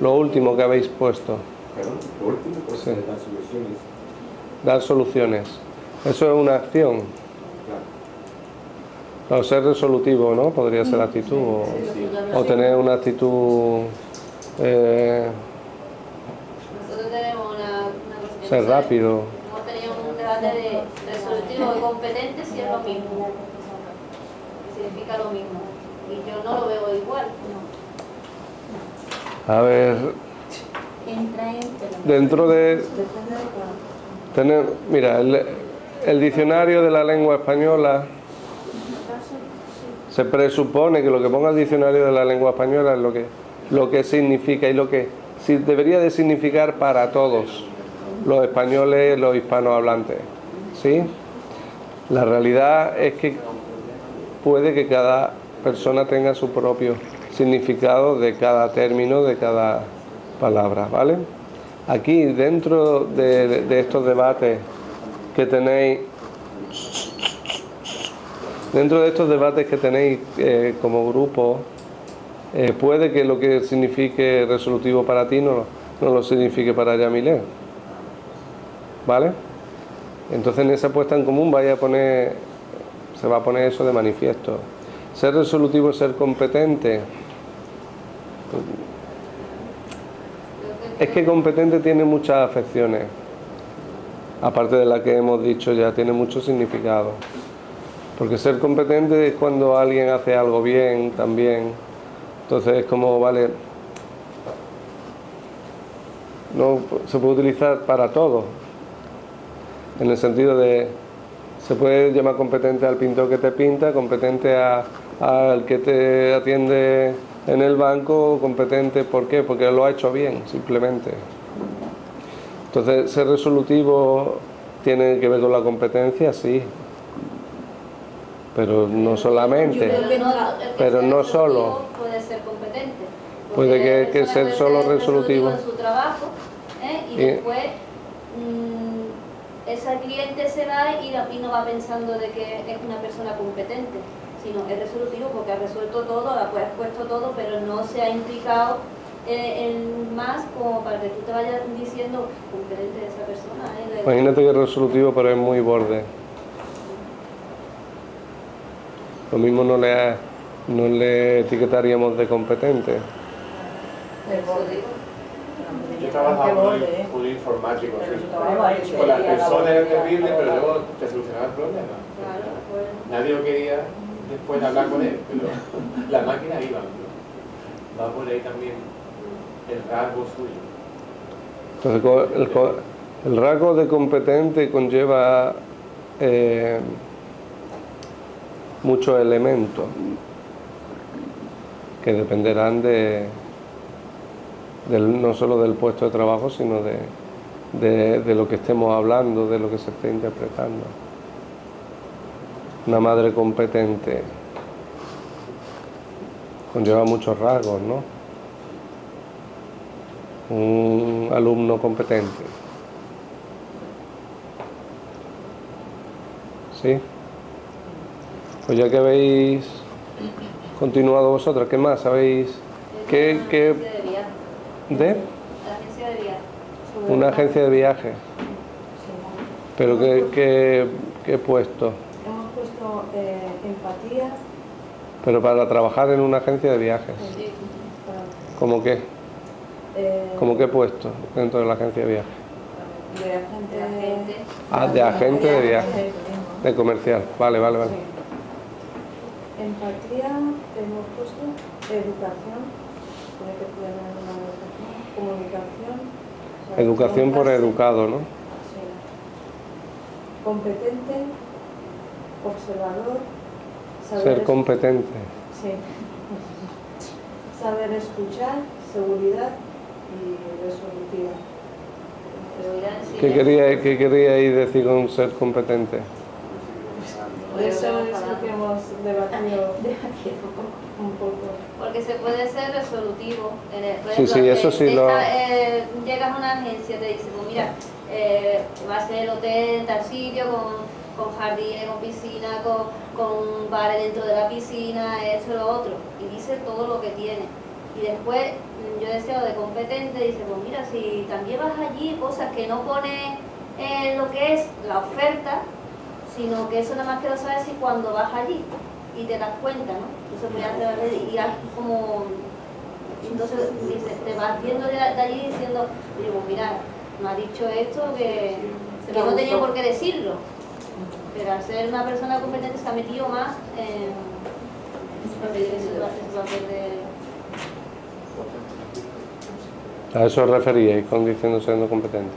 [SPEAKER 1] Lo último que habéis puesto.
[SPEAKER 7] Perdón, lo último, pues
[SPEAKER 1] Sí.
[SPEAKER 7] las soluciones.
[SPEAKER 1] Dar soluciones. Eso es una acción.
[SPEAKER 7] Claro.
[SPEAKER 1] O ser resolutivo, ¿no? Podría ser actitud. O tener una actitud...
[SPEAKER 8] Nosotros tenemos una cosa que
[SPEAKER 1] ser
[SPEAKER 8] no sabe.
[SPEAKER 1] rápido.
[SPEAKER 8] Hemos tenido un debate de resolutivo y competente si es lo mismo. Significa lo mismo. Y yo no lo veo igual.
[SPEAKER 1] A ver... Dentro de... Mira, el diccionario de la lengua española se presupone que lo que ponga el diccionario de la lengua española es lo que significa y lo que debería de significar para todos los españoles, los hispanohablantes. ¿Sí? La realidad es que puede que cada persona tenga su propio significado de cada término, de cada palabra, ¿vale? Aquí, dentro de estos debates que tenéis, como grupo, puede que lo que signifique resolutivo para ti no lo signifique para Yamilé, ¿vale? Entonces en esa puesta en común se va a poner eso de manifiesto. Ser resolutivo es ser competente. Es que competente tiene muchas acepciones, aparte de la que hemos dicho ya, tiene mucho significado. Porque ser competente es cuando alguien hace algo bien también. Entonces es como, vale, no se puede utilizar para todo. En el sentido de, se puede llamar competente al pintor que te pinta, competente al que te atiende en el banco, competente, ¿por qué? Porque lo ha hecho bien, simplemente. Entonces, ser resolutivo tiene que ver con la competencia, sí. Pero no solamente. Pero no solo.
[SPEAKER 8] Puede ser competente.
[SPEAKER 1] Puede que ser solo resolutivo.
[SPEAKER 8] En su trabajo, y después ese cliente se va y no va pensando de que es una persona competente, sino es resolutivo porque ha resuelto todo, ha puesto todo, pero no se ha implicado en más como para que tú te vayas diciendo competente de esa persona.
[SPEAKER 1] Imagínate que es resolutivo pero es muy borde. Lo mismo no le etiquetaríamos de competente.
[SPEAKER 3] Yo trabajaba con un informático, con las personas era terrible, pero luego te solucionaba el problema. Nadie lo quería después de hablar con él, pero la máquina iba. ¿No? Va por ahí también el rasgo suyo.
[SPEAKER 1] Entonces, el rasgo de competente conlleva muchos elementos que dependerán no solo del puesto de trabajo, sino de lo que estemos hablando, de lo que se esté interpretando. Una madre competente conlleva muchos rasgos, ¿no? Un alumno competente. ¿Sí? Pues ya que habéis continuado vosotras, ¿qué más sabéis? ¿Qué ¿De?
[SPEAKER 8] La agencia de viaje.
[SPEAKER 1] Una agencia de viaje. ¿Pero qué puesto?
[SPEAKER 4] Hemos puesto empatía.
[SPEAKER 1] Pero para trabajar en una agencia de viajes.
[SPEAKER 8] Sí.
[SPEAKER 1] ¿Cómo qué? ¿Cómo qué puesto dentro de la agencia de viajes?
[SPEAKER 4] De agente.
[SPEAKER 1] De agente de viaje. De comercial. Vale.
[SPEAKER 4] Sí. Empatía, hemos puesto educación. Tiene que poner una educación. Comunicación.
[SPEAKER 1] Educación por educado, ¿no?
[SPEAKER 4] Sí. Competente, observador,
[SPEAKER 1] Ser competente.
[SPEAKER 4] Sí. Saber escuchar, seguridad y resolutiva.
[SPEAKER 1] ¿Qué queríais decir con ser competente?
[SPEAKER 4] Eso es lo que hemos debatido un poco.
[SPEAKER 8] Porque se puede ser resolutivo. Por
[SPEAKER 1] Sí,
[SPEAKER 8] ejemplo,
[SPEAKER 1] eso sí
[SPEAKER 8] llegas a una agencia y te dicen, pues mira, va a ser el hotel en tal sitio con jardines, con piscina, con bares dentro de la piscina, esto y lo otro. Y dice todo lo que tiene. Y después, yo deseo de competente, dice, pues mira, si también vas allí, cosas que no pone lo que es la oferta, sino que eso nada más que lo sabes si cuando vas allí y te das cuenta, ¿no? Entonces voy a ir como... Entonces dice, te vas viendo de allí diciendo, digo, mira, me ha dicho esto que no tenía por qué decirlo, pero al ser una persona competente se ha metido más en ese papel de...
[SPEAKER 1] ¿A eso os referíais con diciendo siendo competente?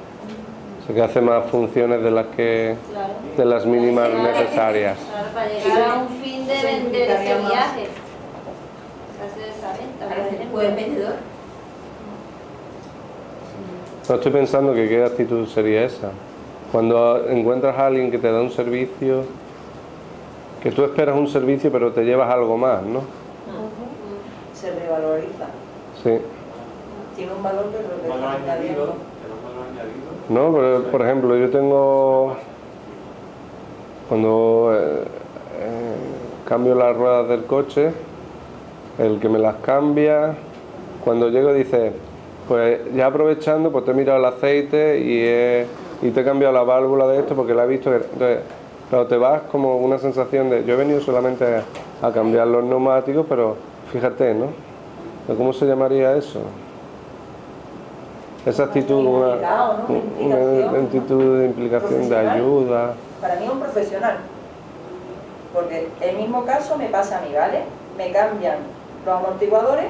[SPEAKER 1] O sea, que hace más funciones de las que
[SPEAKER 8] Claro.
[SPEAKER 1] de las mínimas necesarias.
[SPEAKER 8] Claro, para llegar a un fin de vender ese viaje. Hacer esa venta, por ejemplo.
[SPEAKER 4] Buen vendedor.
[SPEAKER 1] No, estoy pensando que qué actitud sería esa. Cuando encuentras a alguien que te da un servicio, que tú esperas un servicio pero te llevas algo más, ¿no?
[SPEAKER 4] Se revaloriza.
[SPEAKER 1] Sí.
[SPEAKER 4] Tiene un valor pero le
[SPEAKER 3] Valor
[SPEAKER 4] está
[SPEAKER 3] añadido.
[SPEAKER 4] añadiendo.
[SPEAKER 1] No, pero, por ejemplo, yo tengo... Cuando cambio las ruedas del coche, el que me las cambia, cuando llego dice, pues ya aprovechando, pues te he mirado el aceite y te he cambiado la válvula de esto porque la he visto. Entonces, pero te vas como una sensación de, yo he venido solamente a cambiar los neumáticos, pero fíjate, ¿no? ¿Cómo se llamaría eso? Esa actitud, una actitud de implicación, de ayuda.
[SPEAKER 4] Para mí es un profesional, porque el mismo caso me pasa a mí, ¿vale? Me cambian los amortiguadores,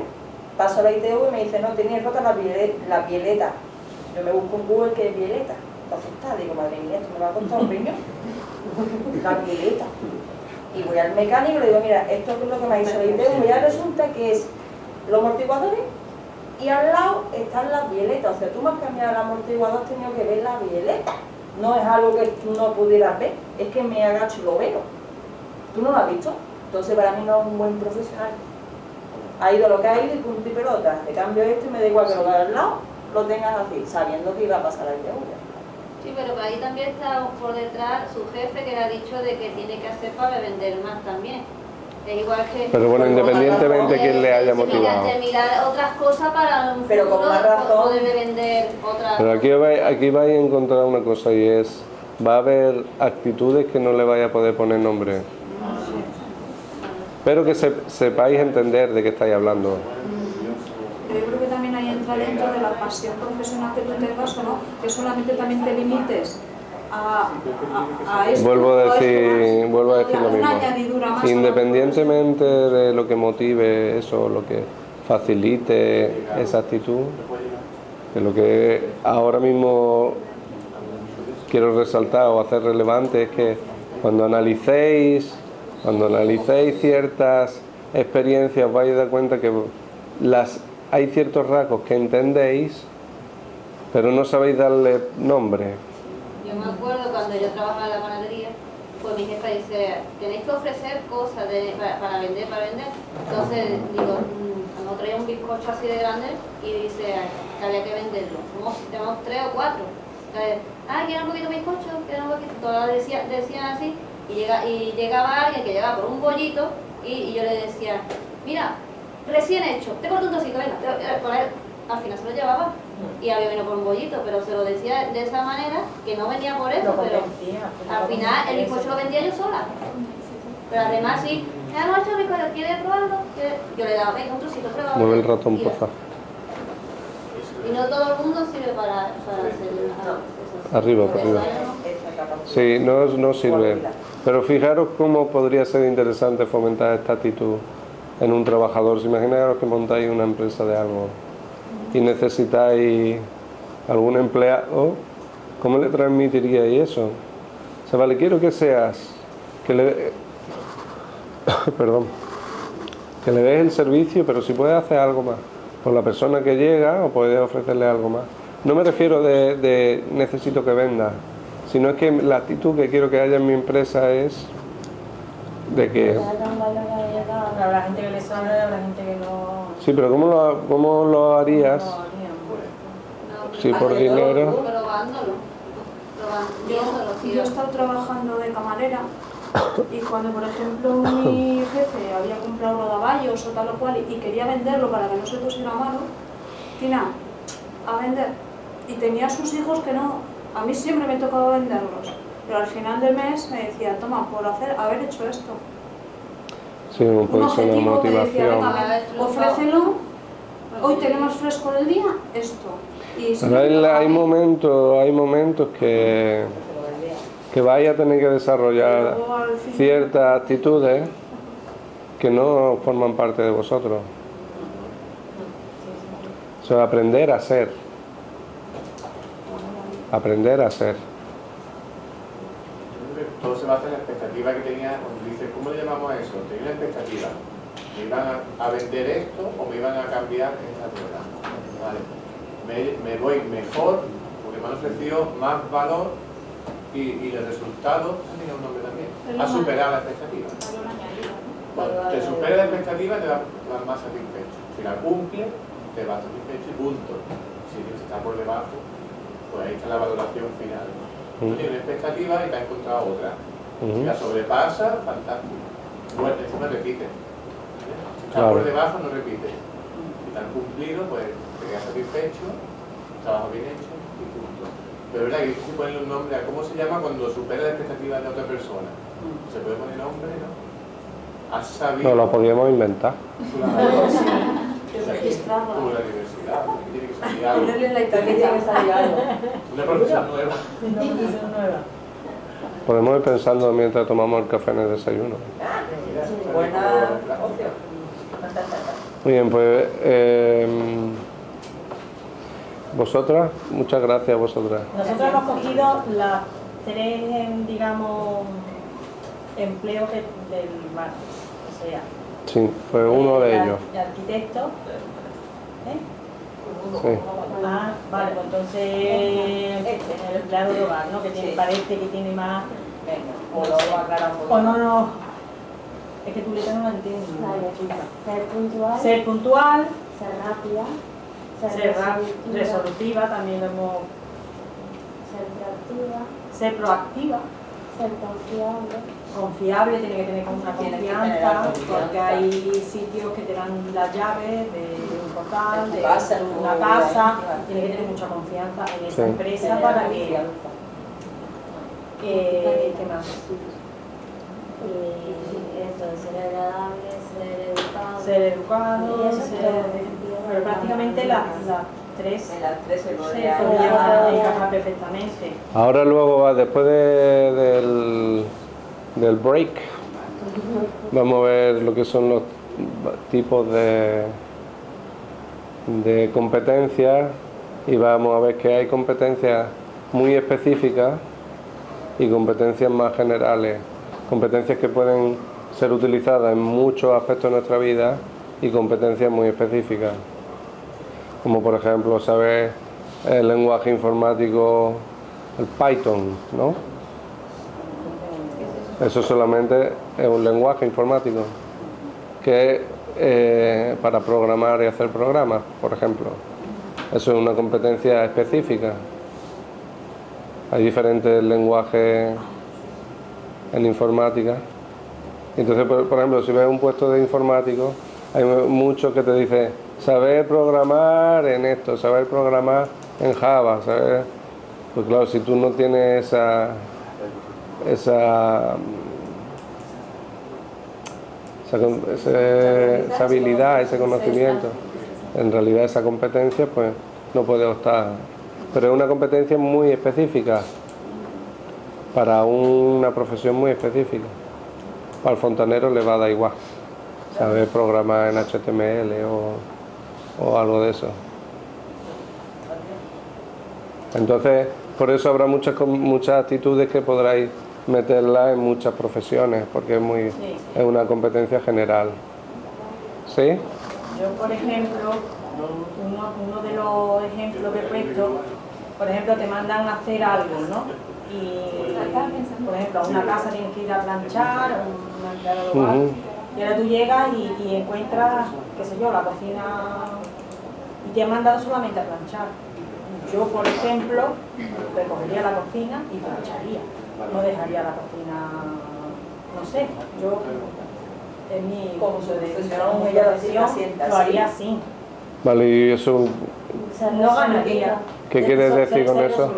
[SPEAKER 4] paso a la ITV y me dice, no, tenía rota la bieleta. Yo me busco en Google qué es bieleta. Entonces está, digo, madre mía, esto me va a costar un riñón. La bieleta. Y voy al mecánico y le digo, mira, esto es lo que me ha dicho la ITV, y ya resulta que es los amortiguadores y al lado están las bieletas. O sea, tú me has cambiado el amortiguador, has tenido que ver la bieleta. No es algo que tú no pudieras ver, es que me agacho y lo veo. ¿Tú no lo has visto? Entonces para mí no es un buen profesional. Ha ido lo que ha ido y punto y pelota. Te cambio esto y me da igual que lo que hay al lado lo tengas así, sabiendo que iba a pasar la ITV.
[SPEAKER 8] Sí, pero por ahí también está por detrás su jefe que le ha dicho de que tiene que hacer para vender más también. Es igual que...
[SPEAKER 1] Pero bueno, independientemente de quién le haya motivado.
[SPEAKER 8] De mirar otras cosas para un
[SPEAKER 4] Pero con
[SPEAKER 8] futuro
[SPEAKER 4] más razón.
[SPEAKER 8] poder vender otras
[SPEAKER 1] Pero aquí vais a encontrar una cosa y es, va a haber actitudes que no le vaya a poder poner nombre. Pero que sepáis entender de qué estáis hablando.
[SPEAKER 2] Yo creo que también ahí entra dentro de la pasión profesional que tú tengas o no, que solamente también te limites a esto.
[SPEAKER 1] Vuelvo a
[SPEAKER 2] o esto
[SPEAKER 1] decir
[SPEAKER 2] más,
[SPEAKER 1] lo
[SPEAKER 2] una
[SPEAKER 1] mismo.
[SPEAKER 2] añadidura más.
[SPEAKER 1] Independientemente de lo que motive eso, lo que facilite esa actitud, que lo que ahora mismo quiero resaltar o hacer relevante es que cuando analicéis ciertas experiencias os vais a dar cuenta que hay ciertos rasgos que entendéis, pero no sabéis darle nombre.
[SPEAKER 8] Yo me acuerdo cuando yo trabajaba en la panadería, pues mi jefa dice, tenéis que ofrecer cosas para vender. Entonces digo, cuando traía un bizcocho así de grande y dice que había que venderlo. Tenemos 3 o 4. ¿Quieren un poquito de bizcocho? ¿Quieren un poquito? Todas decían así y llegaba alguien que llegaba por un bollito y yo le decía, mira, recién hecho, te corto un trocito, venga, al final se lo llevaba y había venido por un bollito, pero se lo decía de esa manera, que no venía por eso, pero al final el bizcocho lo vendía yo sola. Pero además sí, hemos hecho el bizcocho, ¿quieres probarlo? Yo le daba, venga, un trocito, pruébalo.
[SPEAKER 1] Mueve el ratón, por favor.
[SPEAKER 8] Y no todo el mundo sirve para hacer
[SPEAKER 1] Arriba, por arriba. Sí, no sirve. Pero fijaros cómo podría ser interesante fomentar esta actitud en un trabajador. Si imagináis que montáis una empresa de algo y necesitáis algún empleado, ¿cómo le transmitiríais eso? O sea, vale, quiero que seas, que le des el servicio, pero si puedes hacer algo más por la persona que llega o puedes ofrecerle algo más. No me refiero de necesito que venda, sino es que la actitud que quiero que haya en mi empresa es de que...
[SPEAKER 6] Habrá gente que le suena y habrá gente que no...
[SPEAKER 1] Sí, pero ¿cómo lo harías? Sí, por dinero.
[SPEAKER 2] Yo he estado trabajando de camarera y cuando, por ejemplo, mi jefe había comprado rodaballos o tal o cual y quería venderlo para que no se pusiera malo, Tina, a vender. Y tenía a sus hijos que no, a mí siempre me tocaba venderlos, pero al final del mes me decía, toma, por haber hecho esto.
[SPEAKER 1] Sí, no puede ser una motivación.
[SPEAKER 2] Ofrécelo, hoy tenemos fresco del día, esto.
[SPEAKER 1] Pero hay momentos que vais a tener que desarrollar ciertas actitudes que no forman parte de vosotros. O sea, aprender a ser.
[SPEAKER 3] Todo se basa en la expectativa que tenía. Cuando dices, ¿cómo le llamamos a eso? Tenía una expectativa. ¿Me iban a vender esto o me iban a cambiar esta tierra? Vale. Me voy mejor porque me han ofrecido más valor y el resultado tiene un nombre también. Ha superado la expectativa. Cuando te supera la expectativa te vas más satisfecho. Si la cumple, te vas satisfecho y punto. Si está por debajo, pues ahí está la valoración final. Tú tienes una expectativa y te has encontrado otra. Si la sobrepasa, fantástico. Bueno, eso no repite. Si está por debajo, no repite. Si te han cumplido, pues te quedas satisfecho, trabajo bien hecho y punto. Pero es verdad que se pone un nombre a cómo se llama cuando supera la expectativa de otra persona. ¿Se puede poner nombre, no? ¿Has sabido?
[SPEAKER 1] No lo podíamos inventar.
[SPEAKER 2] Registrarla.
[SPEAKER 3] Como la diversidad, tiene que salir algo.
[SPEAKER 2] Ponerle la etiqueta.
[SPEAKER 3] Una profesión nueva.
[SPEAKER 6] Una profesión nueva.
[SPEAKER 1] Podemos ir pensando mientras tomamos el café en el desayuno.
[SPEAKER 4] Buena opción.
[SPEAKER 1] Muy bien, pues vosotras, muchas gracias a vosotras.
[SPEAKER 6] Nosotros hemos cogido las 3, digamos, empleos del martes. O sea,
[SPEAKER 1] Sí, fue uno de ellos.
[SPEAKER 6] de arquitecto.
[SPEAKER 1] Sí.
[SPEAKER 6] Ah, vale, pues entonces el empleado de hogar, ¿no? Que tiene, parece que tiene más.
[SPEAKER 4] Venga, o lo aclaramos.
[SPEAKER 6] O no. Es que tú le no la entiendes.
[SPEAKER 9] Ser puntual,
[SPEAKER 6] Ser puntual,
[SPEAKER 9] ser rápida,
[SPEAKER 6] ser resolutiva, también lo hemos. Ser proactiva.
[SPEAKER 9] Ser confiable.
[SPEAKER 6] Confiable, tiene que tener como una confianza, porque hay sitios que te dan las llaves de un portal, de una casa, tiene que tener mucha confianza en esa empresa para que... ¿Qué más?
[SPEAKER 9] Y esto, ser agradable,
[SPEAKER 6] Ser educado, pero prácticamente las tres se encajan perfectamente.
[SPEAKER 1] Ahora luego, después del break, vamos a ver lo que son los tipos de competencias y vamos a ver que hay competencias muy específicas y competencias más generales, competencias que pueden ser utilizadas en muchos aspectos de nuestra vida y competencias muy específicas, como por ejemplo saber el lenguaje informático, el Python, ¿no? Eso solamente es un lenguaje informático que es para programar y hacer programas, por ejemplo. Eso es una competencia específica. Hay diferentes lenguajes en informática. Entonces, por ejemplo, si ves un puesto de informático, hay muchos que te dicen saber programar en esto, saber programar en Java, saber... Pues claro, si tú no tienes esa habilidad, ese conocimiento, en realidad esa competencia, pues no puedes optar. Pero es una competencia muy específica, para una profesión muy específica. Al fontanero le va a dar igual saber programar en HTML o algo de eso. Entonces, por eso habrá muchas actitudes que podráis meterlas en muchas profesiones, porque es una competencia general. ¿Sí?
[SPEAKER 6] Yo, por ejemplo, uno de los ejemplos que he puesto, por ejemplo, te mandan a hacer algo, ¿no? Y, por ejemplo, a una casa tienes que ir a planchar, a un empleado de hogar, y ahora tú llegas y encuentras, qué sé yo, la cocina, y te han mandado solamente a planchar. Yo, por ejemplo, recogería la cocina y plancharía. No dejaría la cocina, no sé, yo en mi profesión lo haría así.
[SPEAKER 1] Vale, y eso,
[SPEAKER 6] No ganaría.
[SPEAKER 1] ¿qué quieres decir con eso?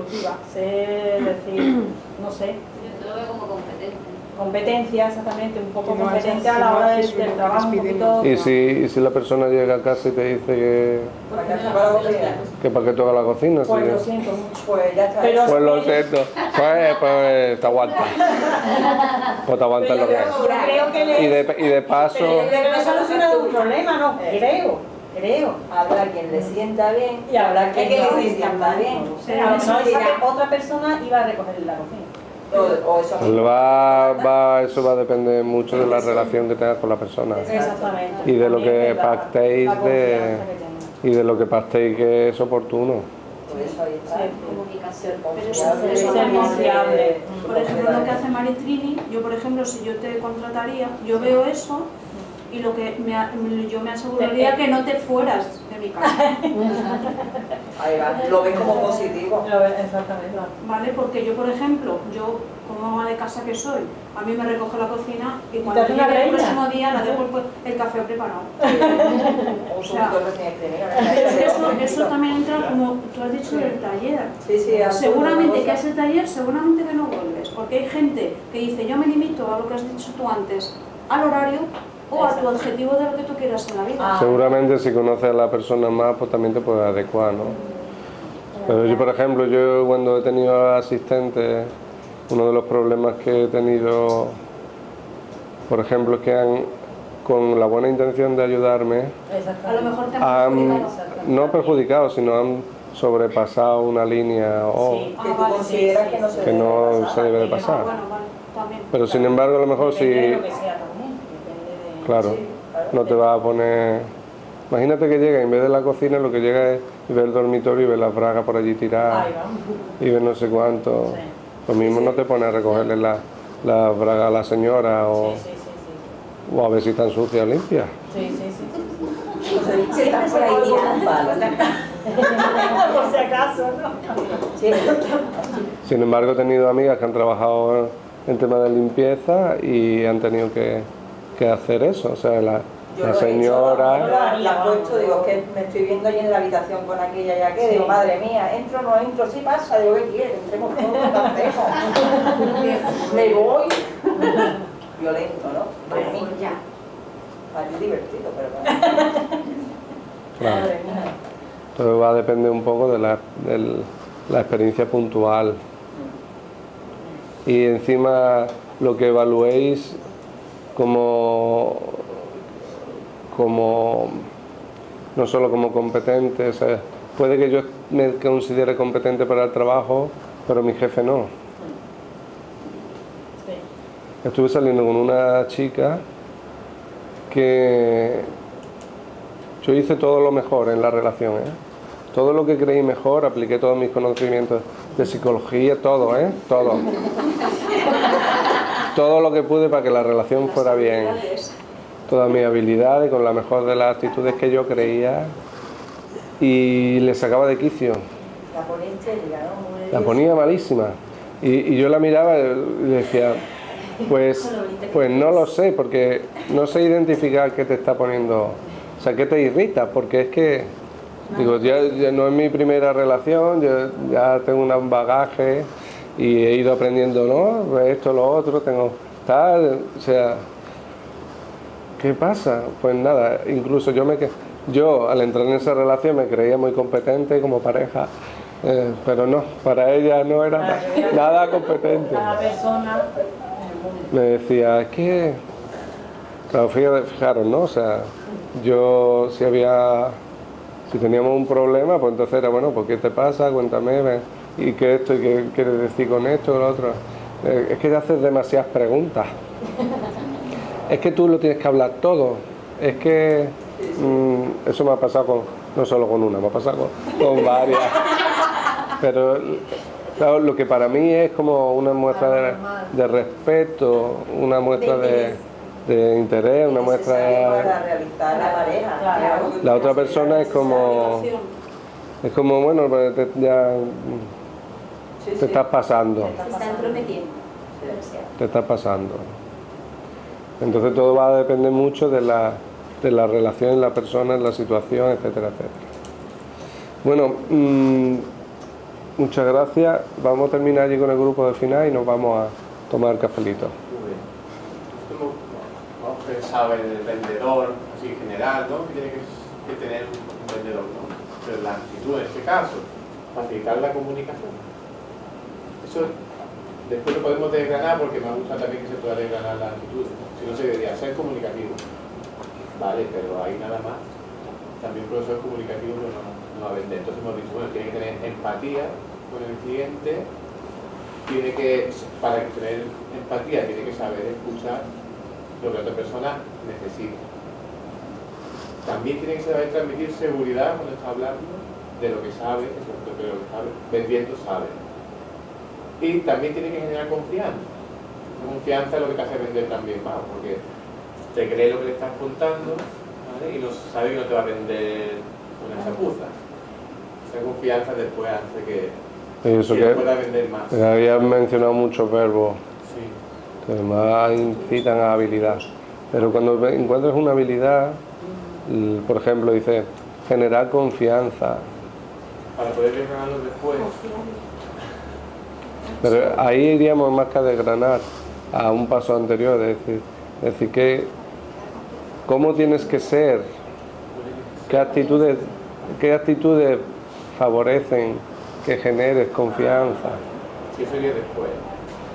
[SPEAKER 6] Sé decir, no sé.
[SPEAKER 8] Yo lo veo como competencia.
[SPEAKER 6] Competencia, exactamente, un poco competente a la hora del trabajo, un poquito...
[SPEAKER 1] ¿Y si la persona llega a casa y te dice que para qué toca la cocina?
[SPEAKER 6] Pues
[SPEAKER 1] ¿sí?
[SPEAKER 6] lo siento mucho.
[SPEAKER 4] Pues ya está.
[SPEAKER 6] Pero
[SPEAKER 1] Pues lo siento, pues te aguantas. Pues te aguantas lo que es.
[SPEAKER 6] Creo que
[SPEAKER 1] Y de paso...
[SPEAKER 6] Pero yo creo que no he solucionado un problema, no, creo.
[SPEAKER 4] Habrá quien le sienta bien
[SPEAKER 6] Y habrá quien
[SPEAKER 4] no
[SPEAKER 6] no
[SPEAKER 4] le sienta bien.
[SPEAKER 6] Pero a lo mejor otra persona iba a recoger la cocina.
[SPEAKER 4] O eso
[SPEAKER 1] Eso va a depender mucho de la relación que tengas con la persona.
[SPEAKER 6] Exactamente.
[SPEAKER 1] Y de lo que
[SPEAKER 6] También
[SPEAKER 1] pactéis
[SPEAKER 6] la confianza que tenga.
[SPEAKER 1] y de lo que pactéis que es oportuno.
[SPEAKER 4] Por eso ahí está.
[SPEAKER 8] Comunicación.
[SPEAKER 2] Pero eso
[SPEAKER 6] Ser confiable.
[SPEAKER 2] Por ejemplo, lo que hace Maritrini, yo por ejemplo, si yo te contrataría, yo veo eso y lo que yo me aseguraría que no te fueras de mi casa.
[SPEAKER 4] Ahí va, lo ves como positivo.
[SPEAKER 6] Exactamente.
[SPEAKER 2] ¿Vale? Porque yo, por ejemplo, yo como ama de casa que soy, a mí me recoge la cocina y cuando
[SPEAKER 6] hace una
[SPEAKER 2] llegue el
[SPEAKER 6] reina.
[SPEAKER 2] próximo día la dejo el café preparado.
[SPEAKER 4] Un
[SPEAKER 2] sea,
[SPEAKER 4] súbito recién escribido.
[SPEAKER 2] Pero eso también entra, como tú has dicho, el taller.
[SPEAKER 4] Sí,
[SPEAKER 2] Seguramente que ese taller, seguramente que no vuelves, porque hay gente que dice, yo me limito a lo que has dicho tú antes, al horario o a tu objetivo de lo que tú quieras en la vida.
[SPEAKER 1] Seguramente si conoces a la persona más, pues también te puedes adecuar, ¿no? Pero yo, por ejemplo, yo cuando he tenido asistentes, uno de los problemas que he tenido, por ejemplo, es que con la buena intención de ayudarme,
[SPEAKER 2] A lo mejor te han perjudicado.
[SPEAKER 1] no perjudicado, sino han sobrepasado una línea o
[SPEAKER 6] Sí.
[SPEAKER 4] Que tú consideras que no se
[SPEAKER 1] que
[SPEAKER 4] debe
[SPEAKER 1] no
[SPEAKER 4] pasar.
[SPEAKER 1] se debe de
[SPEAKER 2] Ah,
[SPEAKER 1] pasar.
[SPEAKER 2] bueno, vale, también.
[SPEAKER 1] Pero sin embargo, a lo mejor
[SPEAKER 6] Depende de
[SPEAKER 1] si,
[SPEAKER 6] lo que sea también. Depende de...
[SPEAKER 1] claro, no te vas a poner... Imagínate que llega, en vez de la cocina, lo que llega es ver el dormitorio y ver las bragas por allí tiradas
[SPEAKER 6] Ahí va.
[SPEAKER 1] y ver no sé cuánto.
[SPEAKER 6] Sí.
[SPEAKER 1] Lo mismo no te pones a recogerle la braga a la señora
[SPEAKER 6] Sí.
[SPEAKER 1] o a ver si están sucias o limpias.
[SPEAKER 6] Sí.
[SPEAKER 4] Si estás por ahí tirando palos.
[SPEAKER 6] Por si acaso, ¿no?
[SPEAKER 4] Sí.
[SPEAKER 1] Sin embargo, he tenido amigas que han trabajado en temas de limpieza y han tenido que hacer eso. O sea, la señora...
[SPEAKER 4] La he puesto, digo, que me estoy viendo ahí en la habitación con aquella y aquella, digo, madre mía, entro, no entro, sí pasa, digo, ¿qué quieres? Entremos todos, ¿qué hacemos? Me voy. Violento, ¿no? Para mí, ya. Para mí divertido, pero para mí.
[SPEAKER 1] Claro. Todo va a depender un poco de la experiencia puntual. Y encima lo que evaluéis como no solo como competente, o sea, puede que yo me considere competente para el trabajo, pero mi jefe no. Estuve saliendo con una chica que yo hice todo lo mejor en la relación, todo lo que creí mejor, apliqué todos mis conocimientos de psicología, todo, todo lo que pude para que la relación fuera bien, todas mis habilidades, con la mejor de las actitudes que yo creía, y le sacaba de quicio.
[SPEAKER 4] La ponía histérica, ¿no?
[SPEAKER 1] La ponía malísima. Y yo la miraba y le decía, pues no lo sé, porque no sé identificar qué te está poniendo, o sea, qué te irrita, porque es que, digo, ya no es mi primera relación, yo ya tengo un bagaje y he ido aprendiendo, ¿no? Esto, lo otro, tengo tal, o sea, ¿qué pasa? Pues nada, incluso yo al entrar en esa relación me creía muy competente como pareja, pero no, para ella no era nada competente.
[SPEAKER 6] Cada persona...
[SPEAKER 1] Me decía, es que, claro, fijaros, ¿no? O sea, yo si teníamos un problema, pues entonces era, bueno, pues ¿qué te pasa? Cuéntame, ¿y qué esto? ¿Y qué quieres decir con esto? Lo otro. Es que te haces demasiadas preguntas. Es que tú lo tienes que hablar todo. Es que eso me ha pasado no solo con una, me ha pasado con varias. Pero claro, lo que para mí es como una muestra de respeto, una muestra de interés, una muestra
[SPEAKER 4] para realizar la pareja. Claro.
[SPEAKER 1] La otra persona es como bueno, pues ya te estás pasando.
[SPEAKER 8] Se está entrometiendo.
[SPEAKER 1] Te estás pasando. Entonces todo va a depender mucho de la relación en la persona, en la situación, etcétera, etcétera. Bueno, muchas gracias. Vamos a terminar allí con el grupo de final y nos vamos a tomar cafelito.
[SPEAKER 3] Muy bien. Hemos pensado en el vendedor, así en general, ¿no? Que tiene que tener un vendedor, ¿no? Pero la actitud en este caso, facilitar la comunicación. Eso después lo podemos desgranar porque me gusta también que se pueda desgranar la actitud. Si no se debería ser comunicativo. Vale, pero ahí nada más. También por eso es comunicativo, pero no va a vender. Entonces hemos dicho, bueno, tiene que tener empatía con el cliente, para tener empatía tiene que saber escuchar lo que otra persona necesita. También tiene que saber transmitir seguridad cuando está hablando de lo que sabe, vendiendo sabe. Y también tiene que generar confianza. Confianza es lo que te hace vender también más, porque te cree lo que le estás contando, ¿vale? Y no sabe que no te va a vender una chapuza. Esa confianza después hace que pueda vender más.
[SPEAKER 1] Habías mencionado muchos verbos,
[SPEAKER 3] Sí.
[SPEAKER 1] que además incitan a habilidad. Pero cuando encuentres una habilidad, por ejemplo, dice generar confianza.
[SPEAKER 3] Para poder desgranarlo después.
[SPEAKER 1] Pero ahí iríamos más que a desgranar a un paso anterior, es decir que cómo tienes que ser, qué actitudes favorecen que generes confianza.
[SPEAKER 3] Sí, eso iría después.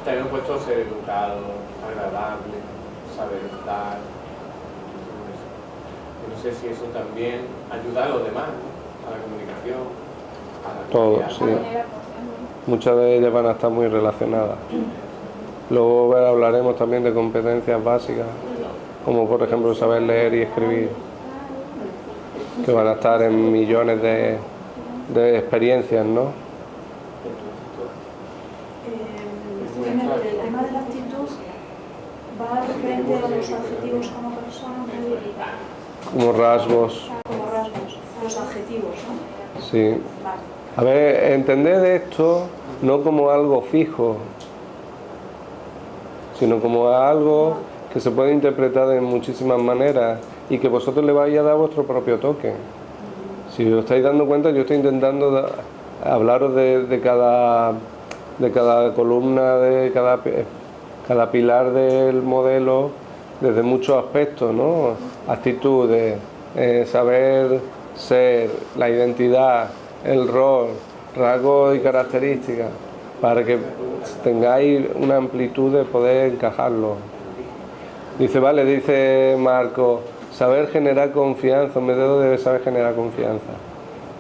[SPEAKER 3] También he puesto ser educado, agradable, saber estar. No sé si eso también ayuda a los demás, ¿no? A la comunicación, a la
[SPEAKER 1] Todo,
[SPEAKER 3] confianza.
[SPEAKER 1] sí. Muchas de ellas van a estar muy relacionadas. Luego hablaremos también de competencias básicas, como por ejemplo saber leer y escribir, que van a estar en millones de experiencias, ¿no?
[SPEAKER 2] El tema de la actitud va referente a los adjetivos como persona,
[SPEAKER 1] como rasgos.
[SPEAKER 2] como rasgos, los adjetivos, ¿no?
[SPEAKER 1] Sí.
[SPEAKER 2] Vale.
[SPEAKER 1] A ver, entended esto no como algo fijo, sino como algo que se puede interpretar de muchísimas maneras y que vosotros le vais a dar vuestro propio toque. Si os estáis dando cuenta, yo estoy intentando hablaros de cada columna, de cada pilar del modelo desde muchos aspectos, ¿no? Actitudes, saber ser, la identidad, el rol, rasgos y características, para que tengáis una amplitud de poder encajarlo. Dice, vale, dice Marco, saber generar confianza, un modelo debe saber generar confianza.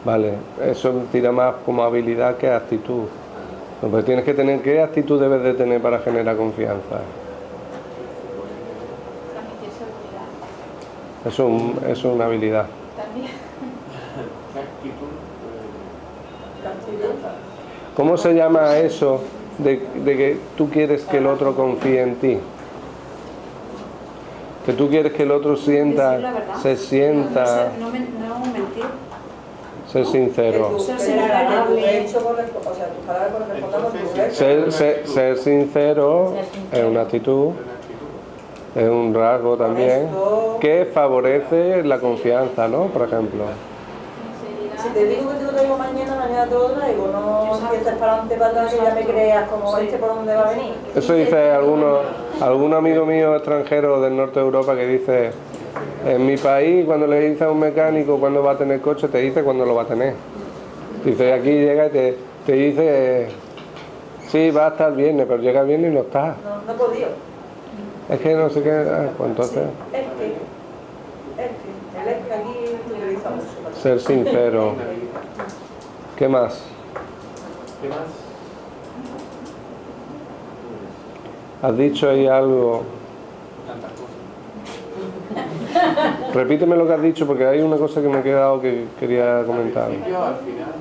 [SPEAKER 1] Vale, eso tira más como habilidad que actitud. Pues tienes que tener, ¿qué actitud debes de tener para generar confianza?
[SPEAKER 5] Transmitir seguridad.
[SPEAKER 1] Eso es una habilidad.
[SPEAKER 5] También.
[SPEAKER 1] ¿Cómo se llama eso de que tú quieres que el otro confíe en ti? Que tú quieres que el otro sienta,
[SPEAKER 2] Decir la verdad.
[SPEAKER 1] se sienta,
[SPEAKER 2] No mentir.
[SPEAKER 1] ser sincero.
[SPEAKER 2] Ser
[SPEAKER 4] Tu
[SPEAKER 2] agradable.
[SPEAKER 4] hecho o sea, tus palabras correspondan con tus hechos.
[SPEAKER 1] Ser sincero es una actitud, es un rasgo también que favorece la confianza, ¿no? Por ejemplo.
[SPEAKER 4] Si te digo que te lo traigo mañana te lo traigo, no empieces para adelante para atrás y ya me creas como este por dónde va a venir.
[SPEAKER 1] Eso dice algún amigo mío extranjero del norte de Europa que dice, en mi país cuando le dice a un mecánico cuándo va a tener coche, te dice cuándo lo va a tener. Dice, aquí llega y te dice, sí, va a estar el viernes, pero llega el viernes y no está.
[SPEAKER 4] No he podido.
[SPEAKER 1] Es que no sé qué, pues entonces...
[SPEAKER 4] El es que aquí lo utilizamos.
[SPEAKER 1] Ser sincero. ¿Qué más?
[SPEAKER 3] ¿Qué más?
[SPEAKER 1] ¿Has dicho ahí algo?
[SPEAKER 3] Tantas cosas.
[SPEAKER 1] Repíteme lo que has dicho porque hay una cosa que me ha quedado que quería comentar.
[SPEAKER 3] Al principio, al final,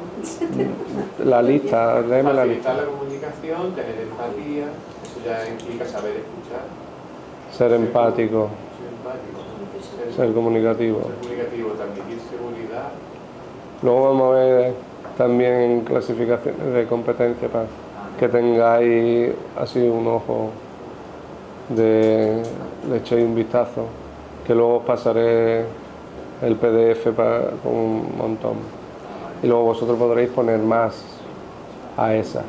[SPEAKER 1] La lista, léeme la lista.
[SPEAKER 3] facilitar la comunicación, tener empatía, eso ya implica saber escuchar.
[SPEAKER 1] Ser empático,
[SPEAKER 3] Ser empático.
[SPEAKER 1] ser comunicativo.
[SPEAKER 3] Ser comunicativo, transmitir seguridad.
[SPEAKER 1] Luego vamos a ver también clasificaciones de competencia para que tengáis así un ojo le echéis un vistazo, que luego os pasaré el PDF con un montón y luego vosotros podréis poner más a esas.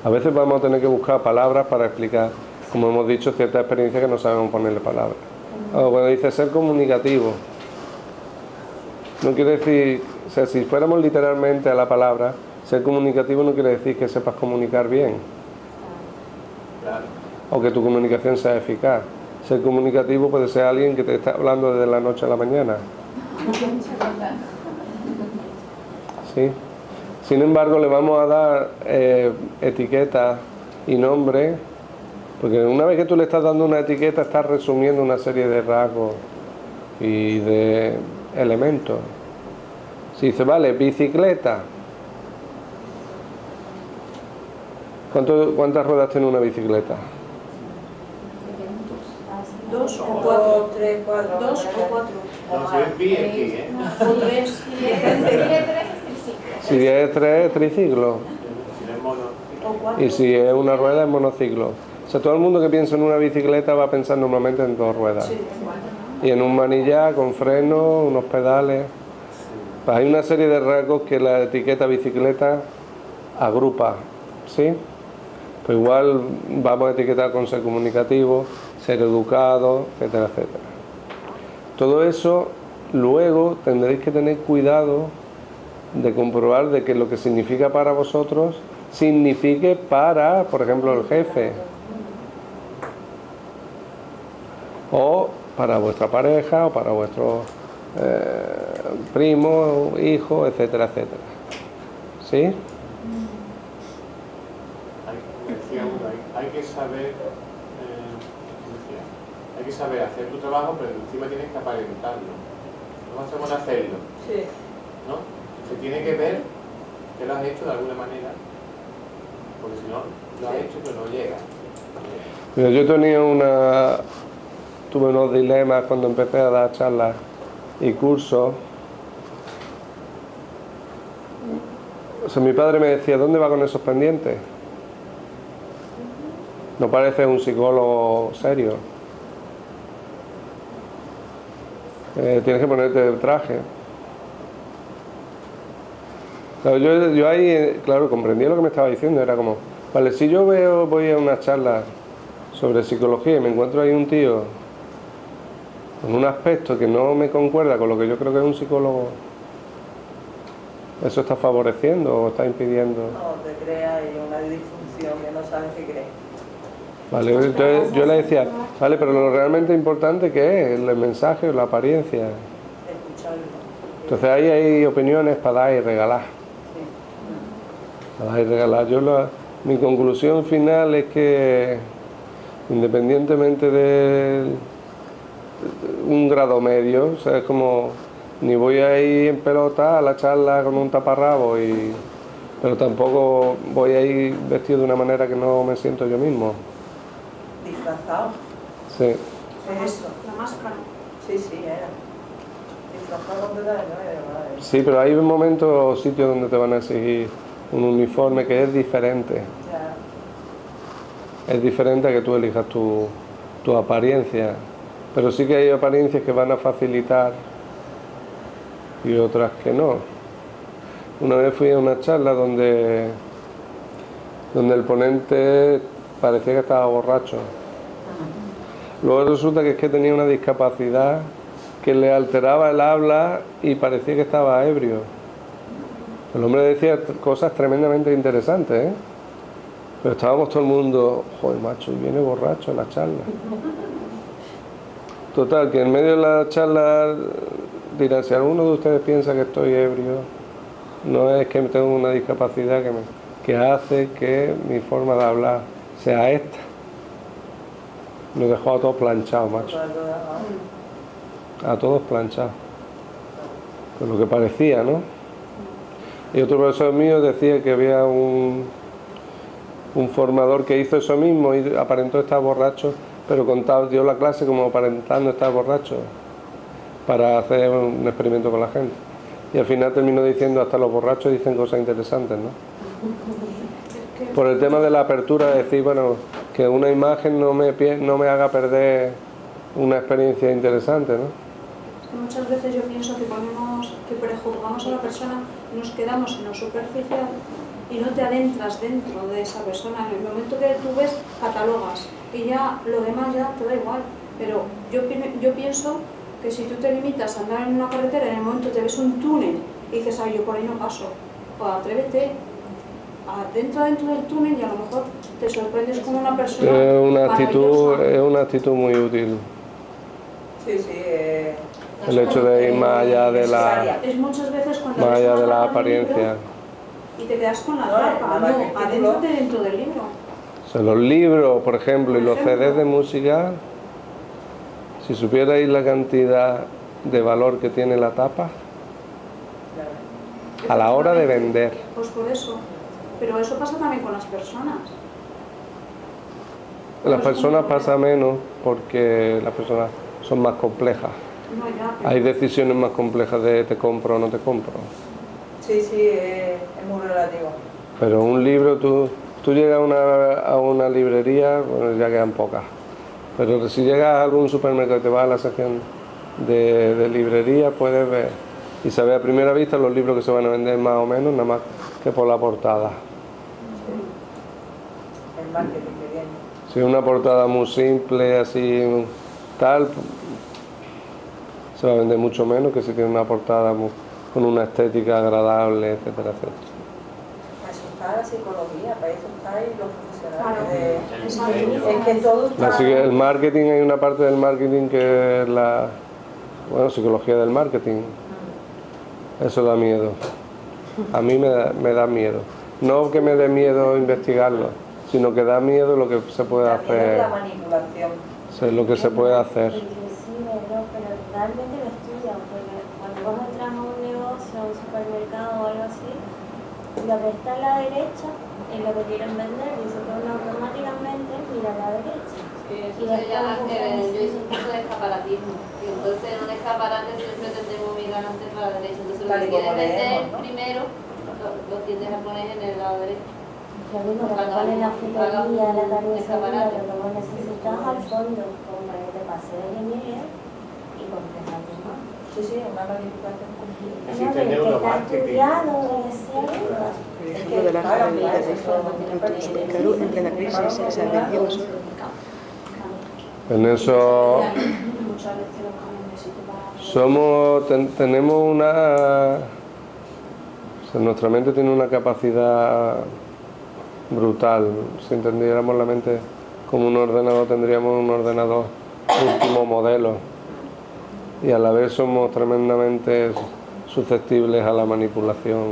[SPEAKER 1] A veces vamos a tener que buscar palabras para explicar, como hemos dicho, ciertas experiencias que no sabemos ponerle palabras. Cuando dice ser comunicativo, no quiere decir, o sea, si fuéramos literalmente a la palabra, ser comunicativo no quiere decir que sepas comunicar bien.
[SPEAKER 3] Claro.
[SPEAKER 1] O que tu comunicación sea eficaz. Ser comunicativo puede ser alguien que te está hablando desde la noche a la mañana. ¿Sí? Sin embargo, le vamos a dar etiquetas y nombres, porque una vez que tú le estás dando una etiqueta, estás resumiendo una serie de rasgos y de elementos. Si dice, vale, bicicleta. ¿Cuántas ruedas tiene una bicicleta?
[SPEAKER 2] 2 o 4.
[SPEAKER 4] 2, 3, 4.
[SPEAKER 2] 2 o 4.
[SPEAKER 3] No, si es bi, es bi, ¿eh?
[SPEAKER 2] O 3.
[SPEAKER 1] Si es 3, triciclo.
[SPEAKER 3] Si no es mono.
[SPEAKER 2] O 4.
[SPEAKER 1] Y si es una rueda, es monociclo. O sea, todo el mundo que piensa en una bicicleta va a pensar normalmente en 2 ruedas.
[SPEAKER 2] Sí.
[SPEAKER 1] Y en un manillar con frenos, unos pedales. Pues hay una serie de rasgos que la etiqueta bicicleta agrupa, ¿sí? Pues igual vamos a etiquetar con ser comunicativo, ser educado, etcétera, etcétera. Todo eso luego tendréis que tener cuidado de comprobar de que lo que significa para vosotros signifique para, por ejemplo, el jefe o para vuestra pareja o para vuestro primo, hijo, etcétera, etcétera. ¿Sí?
[SPEAKER 3] Hay que saber, hay que saber hacer tu trabajo, pero encima tienes que aparentarlo. No basta con hacerlo,
[SPEAKER 4] Sí.
[SPEAKER 3] ¿no? Se tiene que ver que lo has hecho de alguna manera, porque si no, lo has hecho pero no llega.
[SPEAKER 1] Mira, yo tuve unos dilemas cuando empecé a dar charlas y cursos, sea, mi padre me decía, ¿dónde va con esos pendientes? No parece un psicólogo serio. Tienes que ponerte el traje. Claro, yo ahí, claro, comprendí lo que me estaba diciendo. Era como, vale, si yo voy a una charla sobre psicología y me encuentro ahí un tío con un aspecto que no me concuerda con lo que yo creo que es un psicólogo, ¿eso está favoreciendo o está impidiendo?
[SPEAKER 4] No, te crea ahí una disfunción que no sabes qué crees.
[SPEAKER 1] Vale, entonces yo le decía, vale, pero lo realmente importante que es el mensaje o la apariencia.
[SPEAKER 4] Escucharlo.
[SPEAKER 1] Entonces ahí hay opiniones para dar y regalar.
[SPEAKER 4] Sí.
[SPEAKER 1] Para dar y regalar. Mi conclusión final es que independientemente de un grado medio, o sea, es como ni voy a ir en pelota a la charla con un taparrabo, pero tampoco voy a ir vestido de una manera que no me siento yo mismo.
[SPEAKER 4] Disfrazado.
[SPEAKER 1] Sí.
[SPEAKER 4] Es eso.
[SPEAKER 2] La máscara.
[SPEAKER 4] Sí, sí, era. Disfrazado completamente, no era nada.
[SPEAKER 1] Sí, pero hay momentos o sitios donde te van a exigir un uniforme que es diferente.
[SPEAKER 4] Ya.
[SPEAKER 1] Es diferente a que tú elijas tu apariencia. Pero sí que hay apariencias que van a facilitar y otras que no. Una vez fui a una charla donde el ponente parecía que estaba borracho. Luego resulta que es que tenía una discapacidad que le alteraba el habla y parecía que estaba ebrio. El hombre decía cosas tremendamente interesantes, ¿eh? Pero estábamos todo el mundo, joder macho, y viene borracho a la charla. Total, que en medio de la charla dirán, si alguno de ustedes piensa que estoy ebrio, no es que tengo una discapacidad que hace que mi forma de hablar sea esta. Nos dejó a todos planchados, macho. A todos planchados. Pues lo que parecía, ¿no? Y otro profesor mío decía que había un formador que hizo eso mismo y aparentó estar borracho, pero dio la clase como aparentando estar borracho para hacer un experimento con la gente. Y al final terminó diciendo, hasta los borrachos dicen cosas interesantes, ¿no? Por el tema de la apertura, de decir, bueno, que una imagen no me haga perder una experiencia interesante, ¿no?
[SPEAKER 2] Es que muchas veces yo pienso que prejuzgamos a la persona, nos quedamos en lo superficial y no te adentras dentro de esa persona. En el momento que tú ves, catalogas y ya lo demás ya te da igual. Pero yo pienso que si tú te limitas a andar en una carretera, en el momento te ves un túnel y dices, ay, yo por ahí no paso, pues atrévete. Dentro del túnel y a lo mejor te sorprendes con una persona.
[SPEAKER 1] Es una actitud muy útil.
[SPEAKER 4] Sí, sí.
[SPEAKER 1] El hecho de ir más allá de
[SPEAKER 2] es muchas veces cuando
[SPEAKER 1] más allá
[SPEAKER 2] ves
[SPEAKER 1] de la
[SPEAKER 2] una tapa del
[SPEAKER 1] apariencia.
[SPEAKER 2] libro y te quedas con la tapa, no, adéntrate dentro del libro.
[SPEAKER 1] O sea, los libros, por ejemplo, y los CDs de música, si supierais la cantidad de valor que tiene la tapa a la hora de vender.
[SPEAKER 2] Pues por eso. Pero eso pasa también con las personas.
[SPEAKER 1] Las personas pasa menos porque las personas son más complejas.
[SPEAKER 2] No, ya, pero...
[SPEAKER 1] Hay decisiones más complejas de te compro o no te compro.
[SPEAKER 4] Sí, sí, es muy relativo.
[SPEAKER 1] Pero un libro, tú llegas a una librería, bueno, ya quedan pocas. Pero si llegas a algún supermercado y te vas a la sección de librería, puedes ver y saber a primera vista los libros que se van a vender más o menos, nada más que por la portada.
[SPEAKER 4] El marketing que viene.
[SPEAKER 1] Si es una portada muy simple, así, tal, se va a vender mucho menos que si tiene una portada con una estética agradable, etcétera, etcétera.
[SPEAKER 4] Para eso está la psicología, para eso está ahí los
[SPEAKER 2] Claro,
[SPEAKER 4] profesionales es que todo está...
[SPEAKER 1] El marketing, hay una parte del marketing que es la psicología del marketing. Eso da miedo. A mí me da miedo. No que me dé miedo investigarlo, sino que da miedo lo que se puede hacer.
[SPEAKER 4] La manipulación.
[SPEAKER 1] Lo que se puede hacer.
[SPEAKER 9] Inclusive, no, pero realmente lo estudian, porque cuando vos entras a un negocio, a un supermercado o algo así, lo que está a la derecha es lo que quieren vender y se pone automáticamente mira a la derecha.
[SPEAKER 8] Sí, eso se llama, yo hice un curso de escaparatismo, y entonces en un escaparate siempre tendremos mirar antes para la derecha, entonces lo que quieren vender primero lo lo tiendes a poner en el lado derecho.
[SPEAKER 9] Lo mismo que te ponen la frutería, la carnicería, lo que vos necesitas al fondo, como para que te pase de Emilia y compres algo más.
[SPEAKER 4] Sí, sí, una planificación completa.
[SPEAKER 3] Sí,
[SPEAKER 9] No,
[SPEAKER 3] tener
[SPEAKER 9] pero que
[SPEAKER 3] unos
[SPEAKER 9] está
[SPEAKER 3] marketing.
[SPEAKER 9] estudiado, que sea.
[SPEAKER 4] Es
[SPEAKER 10] Lo de la
[SPEAKER 4] claro,
[SPEAKER 10] realidad
[SPEAKER 4] claro,
[SPEAKER 10] de
[SPEAKER 4] eso
[SPEAKER 10] forma
[SPEAKER 4] tiene
[SPEAKER 10] que claro, en plena crisis se advirtió eso.
[SPEAKER 1] En eso
[SPEAKER 2] Muchas veces los camiones necesitan para...
[SPEAKER 1] tenemos una... o sea, nuestra mente tiene una capacidad brutal. Si entendiéramos la mente como un ordenador, tendríamos un ordenador último modelo. Y a la vez somos tremendamente susceptibles a la manipulación.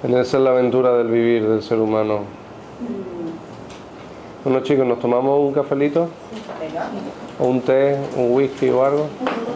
[SPEAKER 1] En esa es la aventura del vivir del ser humano. Bueno, chicos, ¿nos tomamos un cafelito?
[SPEAKER 4] Venga.
[SPEAKER 1] ¿O un té, un whisky o algo?
[SPEAKER 9] Ujú.